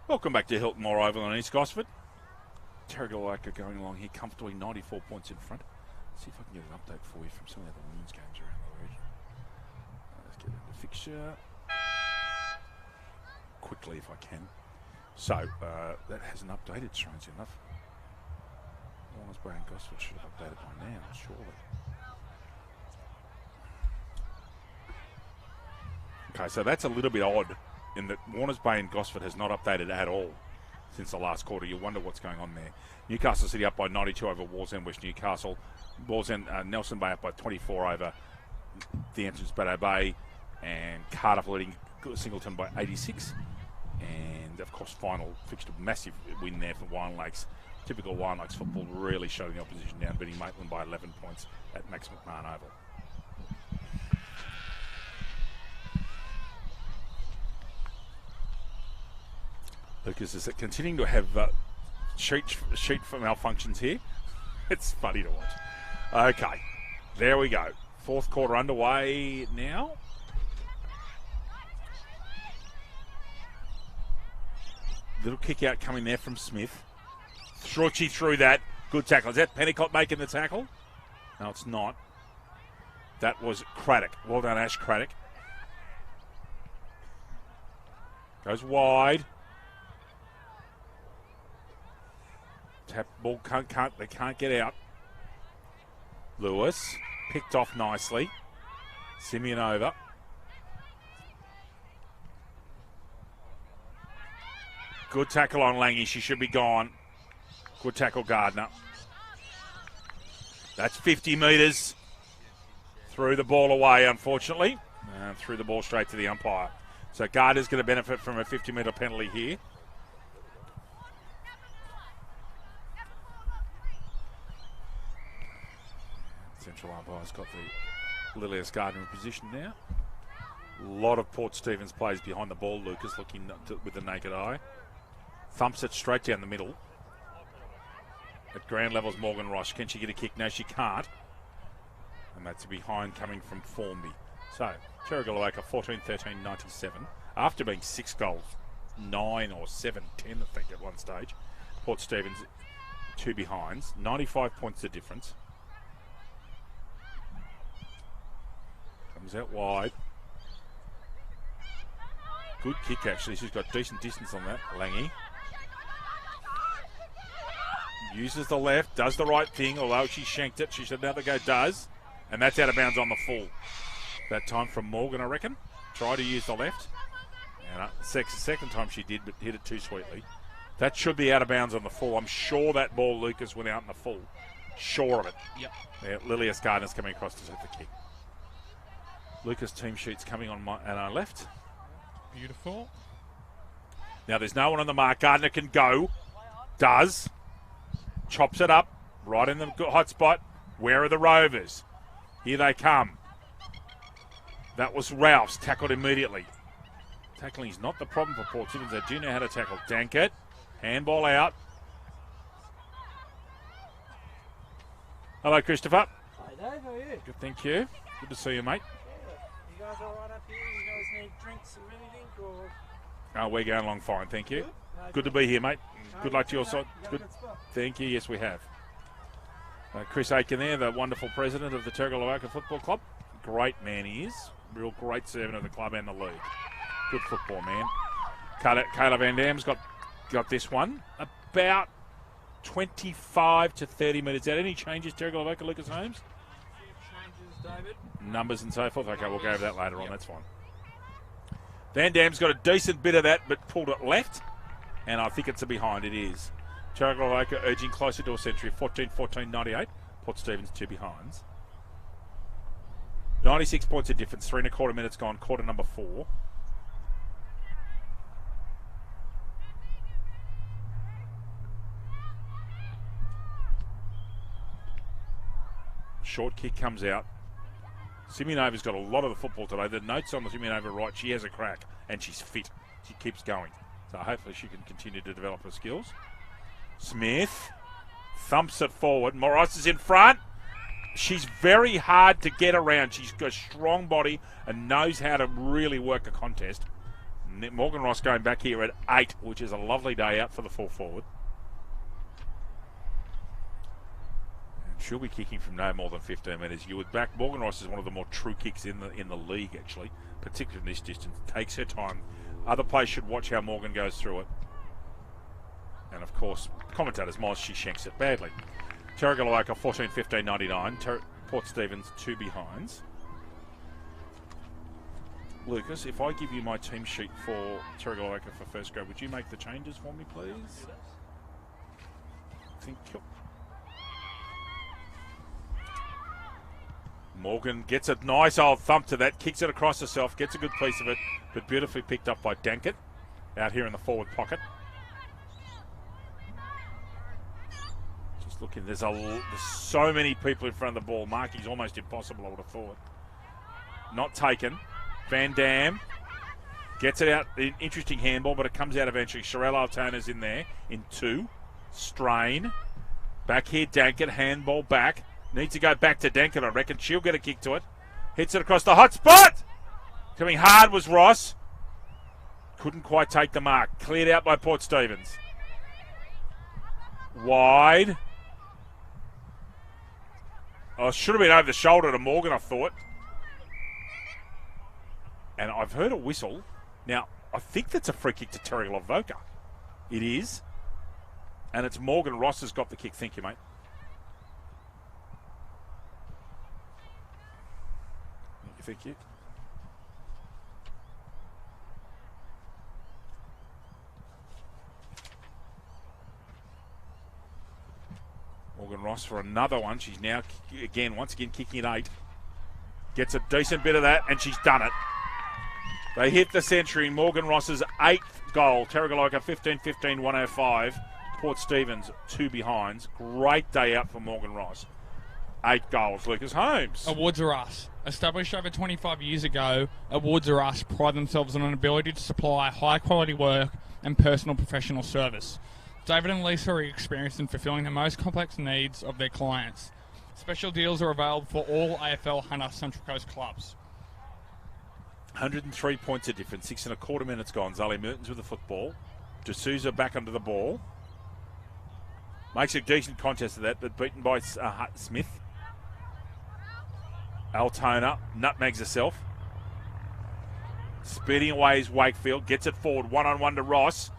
Welcome back to Hilton Moore Oval in East Gosford. Terrigal going along here comfortably, 94 points in front. Let's see if I can get an update for you from some of the other women's games around the region. Let's get into fixture quickly if I can. So, that hasn't updated, strangely enough. Warners Bay and Gosford should have updated by now, surely. Okay, so that's a little bit odd in that Warners Bay and Gosford has not updated at all since the last quarter. You wonder what's going on there. Newcastle City up by 92 over Wallsend West Newcastle. Nelson Bay up by 24 over the entrance Baddo Bay, and Cardiff leading Singleton by 86. And, of course, final fixture, massive win there for Wine Lakes. Typical Wine Lakes football, really showing the opposition down, beating Maitland by 11 points at Max McMahon Oval. Lucas is continuing to have sheet for malfunctions here. It's funny to watch. Okay, there we go. Fourth quarter underway now. Little kick out coming there from Smith. Strachey through that. Good tackle. Is that Pennicott making the tackle? No, it's not. That was Craddock. Well done, Ash Craddock. Goes wide. Tap ball they can't get out. Lewis picked off nicely. Simeon over. Good tackle on Langy. She should be gone. Good tackle, Gardner. That's 50 metres. Threw the ball away, unfortunately. And threw the ball straight to the umpire. So Gardner's going to benefit from a 50-metre penalty here. Central umpire's got the Lilius Gardner in position now. A lot of Port Stephens players behind the ball. Lucas looking with the naked eye. Thumps it straight down the middle. At ground levels, Morgan Ross. Can she get a kick? No, she can't. And that's a behind coming from Formby. So, Terrigal Avoca 14-13-97. After being 6 goals, 9 or 7-10, I think, at one stage. Port Stephens, 2 behinds. 95 points the difference. Comes out wide. Good kick, actually. She's got decent distance on that, Langy. Uses the left, does the right thing, although she shanked it. She should another go, does. And that's out of bounds on the full. That time from Morgan, I reckon. Try to use the left. And second time she did, but hit it too sweetly. That should be out of bounds on the full. I'm sure that ball, Lucas, went out in the full. Sure of it. Yep. Yeah, Lilius Gardner's coming across to set the kick. Lucas team sheet's coming on our left. Beautiful. Now there's no one on the mark. Gardner can go. Does. Chops it up. Right in the hot spot. Where are the Rovers? Here they come. That was Ralph's. Tackled immediately. Tackling is not the problem for Port Stephens. They do know how to tackle. Dankert. Handball out. Hello, Christopher. Hi, Dave. How are you? Good, thank you. Good to see you, mate. You guys all right up here? You guys need drinks or anything? Or... Oh, we're going along fine, thank you. Good? Good to be here, mate. No, Good luck to your side. you got a Good. good spot. Thank you. Yes, we have. Chris Aiken there, the wonderful president of the Terrigal Avoca Football Club. Great man he is. Real great servant of the club and the league. Good football man. Kayla Van Dam's got this one. About 25 to 30 metres out. Any changes, Terrigal Avoca, Lucas Holmes? Changes, David. Numbers and so forth. Okay, we'll go over that later on. That's fine. Van Dam's got a decent bit of that, but pulled it left. And I think it's a behind. It is. Terrigal Avoca urging closer to a century. 14-14-98. Port Stephens 2 behinds. 96 points of difference. 3.25 minutes gone. Quarter number 4. Short kick comes out. Simeonova's got a lot of the football today. The notes on the Simeonova right, she has a crack and she's fit. She keeps going. So hopefully she can continue to develop her skills. Smith thumps it forward. Morris is in front. She's very hard to get around. She's got a strong body and knows how to really work a contest. Morgan Ross going back here at 8, which is a lovely day out for the full forward. She'll be kicking from no more than 15 metres. You would back. Morgan Ross is one of the more true kicks in the league, actually, particularly in this distance. Takes her time. Other players should watch how Morgan goes through it. And of course, commentators, Moz, she shanks it badly. Terrigal Avoca 14-15-99. Port Stephens 2 behinds. Lucas, if I give you my team sheet for Terrigal Avoca for first grade, would you make the changes for me, please? Thank you. Morgan gets a nice old thump to that, kicks it across herself, gets a good piece of it, but beautifully picked up by Dankert out here in the forward pocket. Just looking, there's so many people in front of the ball. Marking's almost impossible, I would have thought. Not taken. Van Dam gets it out. Interesting handball, but it comes out eventually. Sherelle Altona's in there in 2. Strain. Back here, Dankert. Handball back. Needs to go back to Dankert, I reckon. She'll get a kick to it. Hits it across the hot spot. Coming hard was Ross. Couldn't quite take the mark. Cleared out by Port Stephens. Wide. Oh, should have been over the shoulder to Morgan, I thought. And I've heard a whistle. Now, I think that's a free kick to Terrigal Avoca. It is. And it's Morgan Ross has got the kick. Thank you, mate. Thank you. Morgan Ross for another one. She's now, once again, kicking at 8. Gets a decent bit of that, and she's done it. They hit the century. Morgan Ross's 8th goal. Terrigal Avoca 15-15, 105. Port Stephens 2 behinds. Great day out for Morgan Ross. 8 goals. Lucas Holmes. Awards are us. Established over 25 years ago, Awards are us pride themselves on an ability to supply high-quality work and personal professional service. David and Lisa are experienced in fulfilling the most complex needs of their clients. Special deals are available for all AFL Hunter Central Coast clubs. 103 points of difference. 6 and a quarter minutes gone. Zali Mertens with the football. D'Souza back under the ball. Makes a decent contest of that, but beaten by Smith. Altona nutmegs herself. Speeding away is Wakefield. Gets it forward. 1-on-1 to Ross.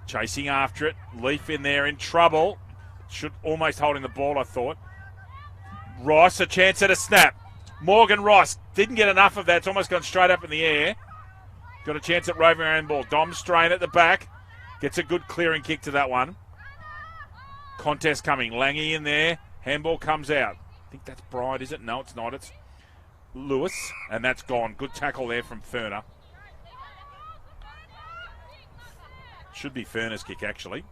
Chasing after it. Leaf in there in trouble. Should almost holding the ball, I thought. Ross, a chance at a snap. Morgan Ross didn't get enough of that. It's almost gone straight up in the air. Got a chance at roving around ball. Dom Strain at the back. Gets a good clearing kick to that one. Contest coming. Langy in there. Handball comes out. I think that's Bride, is it? No, it's not. It's Lewis. And that's gone. Good tackle there from Ferner. Should be Ferner's kick, actually.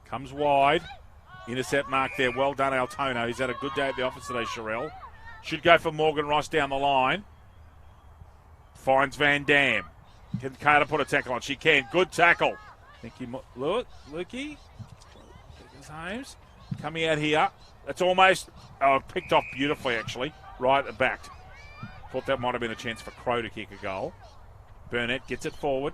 Comes wide. Intercept mark there. Well done, Altona. He's had a good day at the office today, Sherelle. Should go for Morgan Ross down the line. Finds Van Dam. Can Carter put a tackle on? She can. Good tackle. Thank you, Lukey. Holmes. Coming out here. That's almost picked off beautifully, actually. Right at the back. Thought that might have been a chance for Crow to kick a goal. Burnett gets it forward.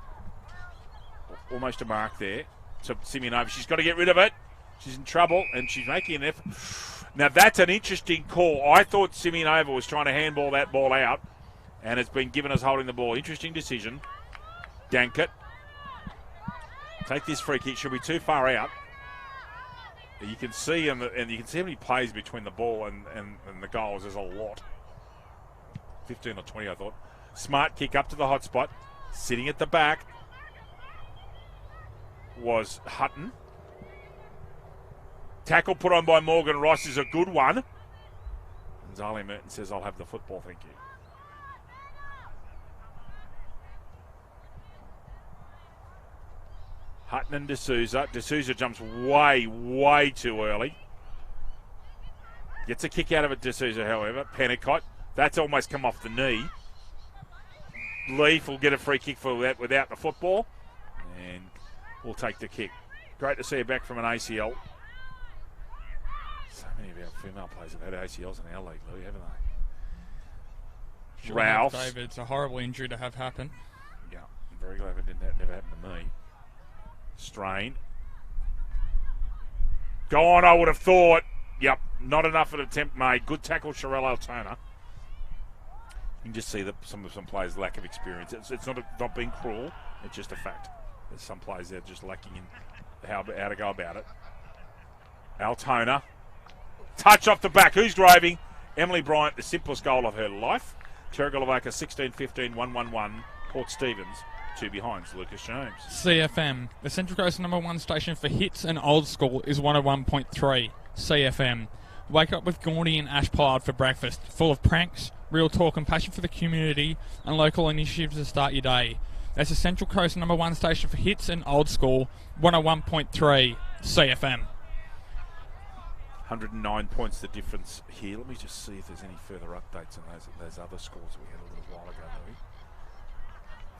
Almost a mark there. So Simeonova, she's got to get rid of it. She's in trouble, and she's making an effort. Now, that's an interesting call. I thought Simeonova was trying to handball that ball out, and it's been given as holding the ball. Interesting decision. Dankert. Take this free kick. Should be too far out. You can see, and you can see how many plays between the ball and the goals. There's a lot. 15 or 20, I thought. Smart kick up to the hot spot. Sitting at the back was Hutton. Tackle put on by Morgan Ross is a good one. And Zali Merton says, I'll have the football, thank you. Hutton and D'Souza. D'Souza jumps way, way too early. Gets a kick out of it, D'Souza, however. Pennicott. That's almost come off the knee. Leaf will get a free kick for that without the football. And we'll take the kick. Great to see her back from an ACL. So many of our female players have had ACLs in our league, Louis, haven't they? Ralph. David, it's a horrible injury to have happen. Yeah, I'm very glad that never happened to me. Strain. Go on, I would have thought. Yep, not enough of an attempt made. Good tackle, Sherelle Altona. You can just see that some players' lack of experience. It's not being cruel. It's just a fact. There's some players that are just lacking in how to go about it. Altona. Touch off the back. Who's driving? Emily Bryant, the simplest goal of her life. Terrigal Avoca 16-15, 1-1-1. Port Stephens two behinds. Lucas James. CFM. The Central Coast #1 station for hits and old school is 101.3 CFM. Wake up with Gordy and Ash Pollard for breakfast, full of pranks, real talk and passion for the community and local initiatives to start your day. That's the Central Coast #1 station for hits and old school, 101.3 CFM. 109 points the difference here. Let me just see if there's any further updates on those other scores that we had a little while ago, Louis.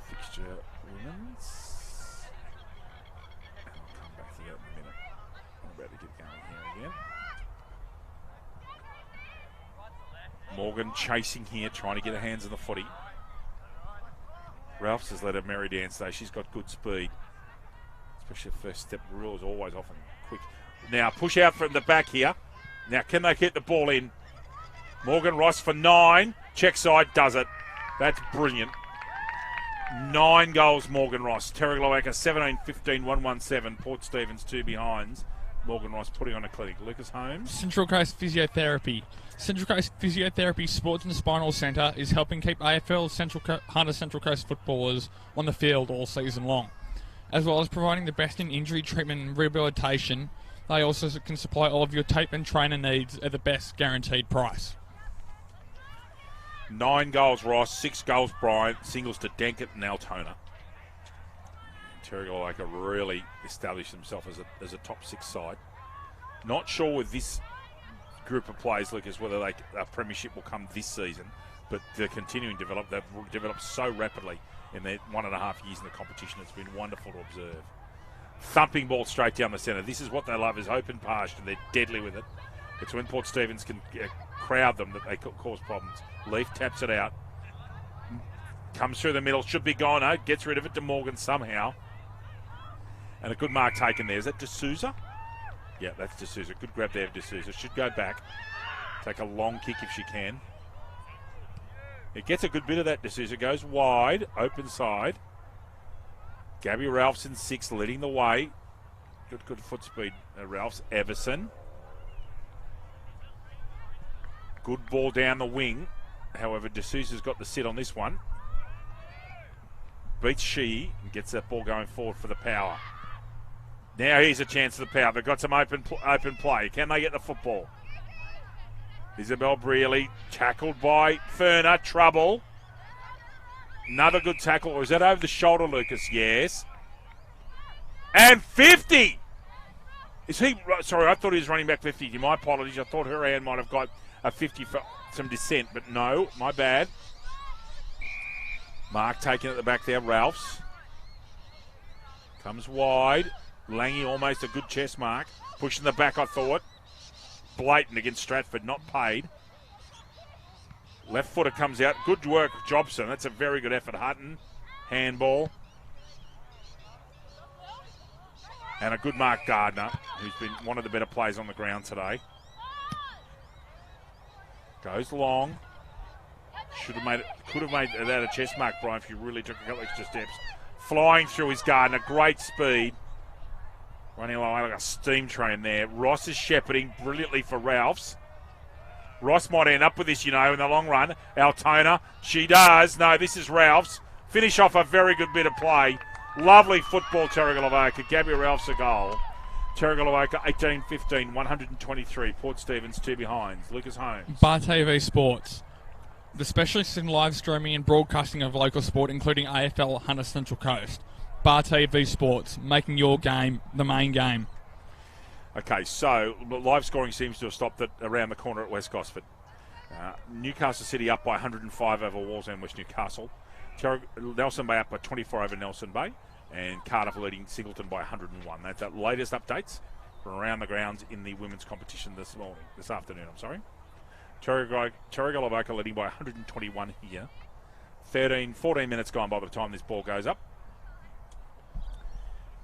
Fixture women's. And I'll come back to that in a minute. I'm about to get going here again. Morgan chasing here, trying to get her hands on the footy. Ralphs has let her merry dance though. She's got good speed. Especially the first step. Rule is always often quick. Now push out from the back here. Now can they get the ball in? Morgan Ross for 9. Check side does it. That's brilliant. 9 goals Morgan Ross. Terrigal 17-15, 1-1-7. Port Stephens 2 behinds. Morgan Ross putting on a clinic. Lucas Holmes. Central Coast Physiotherapy. Central Coast Physiotherapy Sports and Spinal Centre is helping keep AFL Hunter Central Coast footballers on the field all season long. As well as providing the best in injury treatment and rehabilitation, they also can supply all of your tape and trainer needs at the best guaranteed price. 9 goals Ross, 6 goals Bryant, singles to Denkett and Altona. Terrigal really established himself as a top 6 side. Not sure with this group of players, Lucas, whether a premiership will come this season, but they're continuing to develop. They've developed so rapidly in their 1.5 years in the competition. It's been wonderful to observe. Thumping ball straight down the centre. This is what they love, is open pasture. They're deadly with it. It's when Port Stephens can crowd them that they cause problems. Leaf taps it out. Comes through the middle. Should be gone. Oh, gets rid of it to Morgan somehow. And a good mark taken there. Is that D'Souza? Yeah, that's D'Souza. Good grab there of D'Souza. Should go back. Take a long kick if she can. It gets a good bit of that. D'Souza goes wide. Open side. Gabby Ralphs in 6, leading the way. Good foot speed. Ralphs. Everson. Good ball down the wing. However, D'Souza's got the sit on this one. Beats She and gets that ball going forward for the Power. Now here's a chance for the Power. They've got some open play. Can they get the football? Isabel Brearley tackled by Ferner. Trouble. Another good tackle. Or is that over the shoulder, Lucas? Yes. And 50! Is he... Sorry, I thought he was running back 50. My apologies. I thought her hand might have got a 50 for some descent, but no, my bad. Mark taking at the back there. Ralphs. Comes wide. Langy almost a good chest mark. Pushing the back, I thought. Blatant against Stratford, not paid. Left footer comes out. Good work, Jobson. That's a very good effort. Hutton. Handball. And a good mark, Gardner, who's been one of the better players on the ground today. Goes long. Could have made that a chest mark, Brian, if you really took a couple extra steps. Flying through his Gardner. Great speed. Running along like a steam train there. Ross is shepherding brilliantly for Ralphs. Ross might end up with this, in the long run. Altona, she does. No, this is Ralphs. Finish off a very good bit of play. Lovely football, Terrigal Avoca. Gabby Ralphs a goal. Terrigal Avoca 18-15, 123. Port Stephens 2 behinds. Lucas Holmes. Bar TV Sports. The specialists in live streaming and broadcasting of local sport, including AFL Hunter Central Coast. Bar TV Sports, making your game the main game. Okay, so live scoring seems to have stopped around the corner at West Gosford. Newcastle City up by 105 over Wallsend West Newcastle. Nelson Bay up by 24 over Nelson Bay. And Cardiff leading Singleton by 101. That's the latest updates from around the grounds in the women's competition this afternoon. Terrigal Avoca leading by 121 here. 14 minutes gone by the time this ball goes up.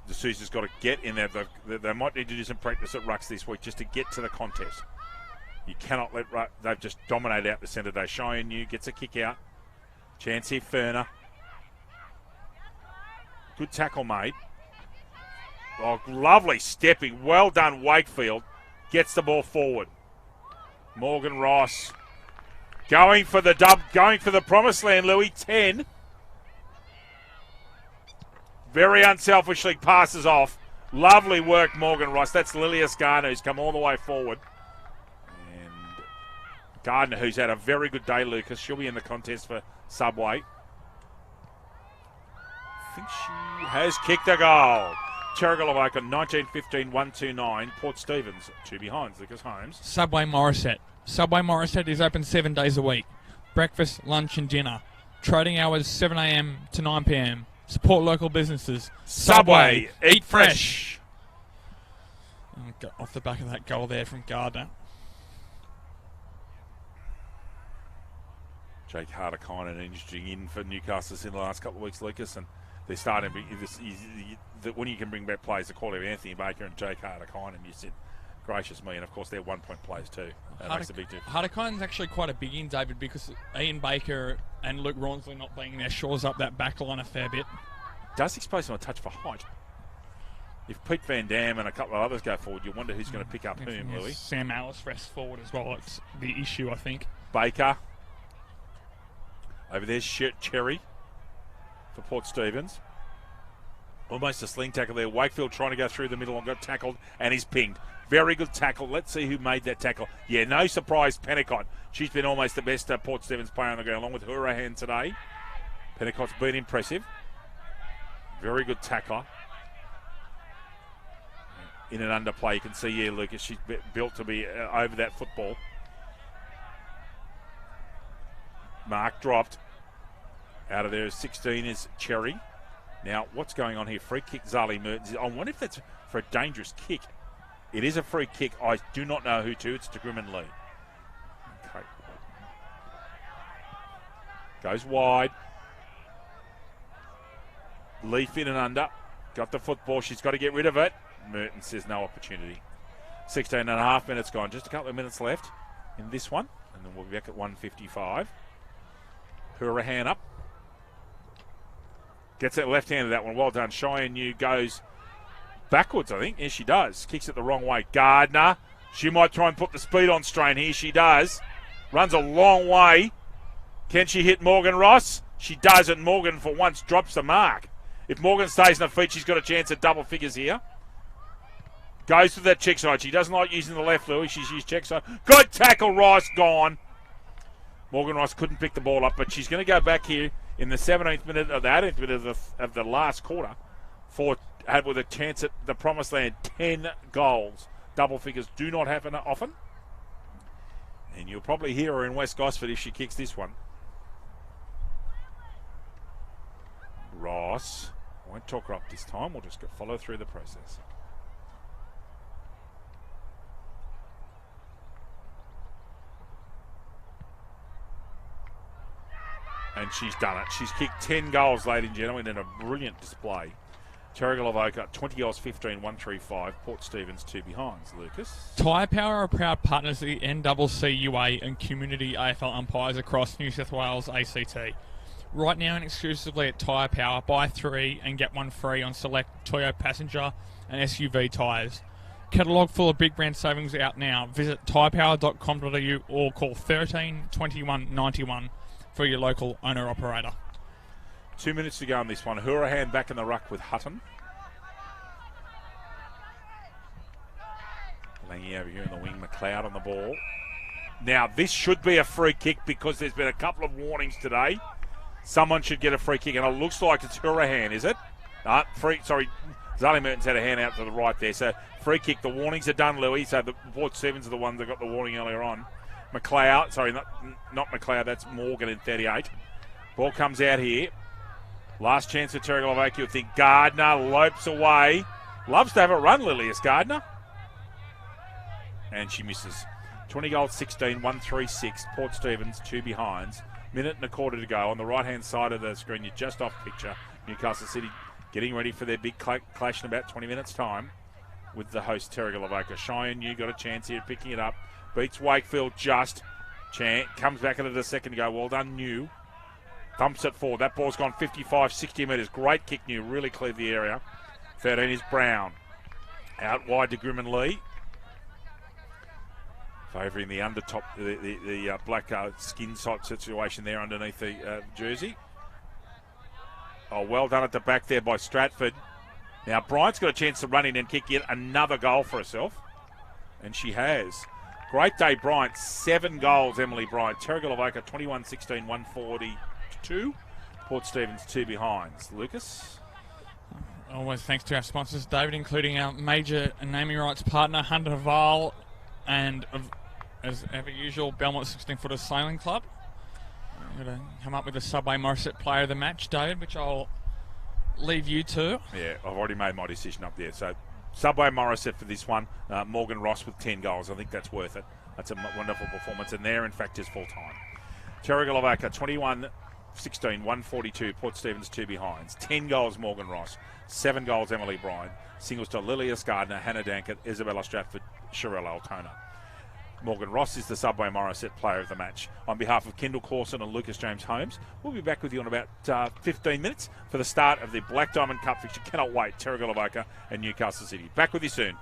D'Souza's got to get in there. They might need to do some practice at rucks this week just to get to the contest. You cannot let... They've just dominated out the centre day. Cheyenne New gets a kick out. Chance here, Ferner. Good tackle made. Oh, lovely stepping. Well done, Wakefield. Gets the ball forward. Morgan Ross going for the promised land, Louis. 10. Very unselfishly passes off. Lovely work, Morgan Ross. That's Lilius Gardner, who's come all the way forward. And Gardner, who's had a very good day, Lucas. She'll be in the contest for Subway. I think she has kicked a goal. Terrigal Avoca, 19-15, 1-2-9. Port Stephens, 2 behinds. Lucas Holmes. Subway Morisset. Subway Morisset is open 7 days a week. Breakfast, lunch and dinner. Trading hours 7 a.m. to 9 p.m. Support local businesses. Subway, eat fresh. Got off the back of that goal there from Gardner. Jake Harder-Kine, an interesting in for Newcastle in the last couple of weeks, Lucas, and they're starting to be when you can bring back players the quality of Anthony Baker and Jake Harder-Kine, and you said, gracious me, and of course they're 1-point players too. That makes a big difference. Harder-Kine's actually quite a big in, David, because Ian Baker and Luke Rawnsley not being there shores up that back line a fair bit. Does expose him a touch for height. If Pete Van Dam and a couple of others go forward, you wonder who's going to pick up whom, Yes, Louis. Sam Alice rests forward as well. It's the issue, I think. Baker. Over there's Cherry for Port Stephens. Almost a sling tackle there. Wakefield trying to go through the middle and got tackled, and he's pinged. Very good tackle. Let's see who made that tackle. Yeah, no surprise, Pennicott. She's been almost the best Port Stephens player on the ground, along with Hurahan today. Pennicott's been impressive. Very good tackler. In an underplay, you can see here, Lucas, she's built to be over that football. Mark dropped. Out of there, 16 is Cherry. Now, what's going on here? Free kick, Zali Mertens. I wonder if that's for a dangerous kick. It is a free kick. I do not know who to. It's to Grimman Lee. Okay. Goes wide. Leaf in and under. Got the football. She's got to get rid of it. Mertens says no opportunity. 16 and a half minutes gone. Just a couple of minutes left in this one. And then we'll be back at 1:55. Hurahan up. Gets it left-handed, that one. Well done. Cheyenne Yu goes backwards, I think. Yes, she does. Kicks it the wrong way. Gardner. She might try and put the speed on strain here. She does. Runs a long way. Can she hit Morgan Ross? She does, and Morgan, for once, drops the mark. If Morgan stays on her feet, she's got a chance at double figures here. Goes to that check side. She doesn't like using the left, Louis. She's used check side. Good tackle, Rice. Gone. Morgan Rice couldn't pick the ball up, but she's going to go back here in the 17th minute or the 18th minute of the last quarter with a chance at the promised land. 10 goals. Double figures do not happen often. And you'll probably hear her in West Gosford if she kicks this one. Ross. Won't talk her up this time. We'll just follow through the process. And she's done it. She's kicked 10 goals, ladies and gentlemen, in a brilliant display. Terrigal Avoca, 20 goals, 15, 135. Port Stephens, 2 behinds. Lucas. Tyre Power are proud partners of the NCCUA and community AFL umpires across New South Wales ACT. Right now and exclusively at Tyre Power, buy 3 and get 1 free on select Toyota passenger and SUV tyres. Catalogue full of big brand savings out now. Visit tyrepower.com.au or call 13 21 91 for your local owner-operator. 2 minutes to go on this one. Hurahan back in the ruck with Hutton. Langy over here in the wing. McLeod on the ball. Now, this should be a free kick because there's been a couple of warnings today. Someone should get a free kick, and it looks like it's Hurahan, is it? Zali Mertens had a hand out to the right there. So, free kick. The warnings are done, Louis. So, the Port Stephens are the ones that got the warning earlier on. McLeod, sorry, not McLeod, that's Morgan in 38. Ball comes out here. Last chance for Terrigal Avoca. You think Gardner lopes away. Loves to have a run, Lilius Gardner. And she misses. 20 goals, 16, 136. Port Stephens, 2 behinds. Minute and a quarter to go. On the right-hand side of the screen, you're just off picture. Newcastle City getting ready for their big clash in about 20 minutes' time with the host, Terrigal Avoca. Cheyenne Yu got a chance here picking it up. Beats Wakefield just. Comes back into the second to go. Well done, New. Thumps it forward. That ball's gone 55, 60 metres. Great kick, New. Really cleared the area. 13 is Brown. Out wide to Grimman Lee. Favouring the undertop, the black skin type situation there underneath the jersey. Oh, well done at the back there by Stratford. Now, Bryant's got a chance to run in and kick yet another goal for herself. And she has. Great day, Bryant. 7 goals, Emily Bryant. Terrigal, Avoca, 21-16, 142. Port Stephens, 2 behinds. Lucas? Always thanks to our sponsors, David, including our major naming rights partner, Hunter Val, and as ever usual, Belmont 16-footer Sailing Club. I'm going to come up with the Subway Morisset player of the match, David, which I'll leave you to. Yeah, I've already made my decision up there. So, Subway Morisset for this one. Morgan Ross with 10 goals. I think that's worth it. That's a wonderful performance. And there, in fact, is full-time. Terrigal, Avoca, 21-16, 142. Port Stephens, 2 behinds. 10 goals, Morgan Ross. 7 goals, Emily Bryan. Singles to Lilias Gardner, Hannah Dankert, Isabella Stratford, Sherelle Altona. Morgan Ross is the Subway Morisset player of the match. On behalf of Kendall Clawson and Lucas James Holmes, we'll be back with you in about 15 minutes for the start of the Black Diamond Cup fixture. Cannot wait. Terrigal, Avoca and Newcastle City. Back with you soon.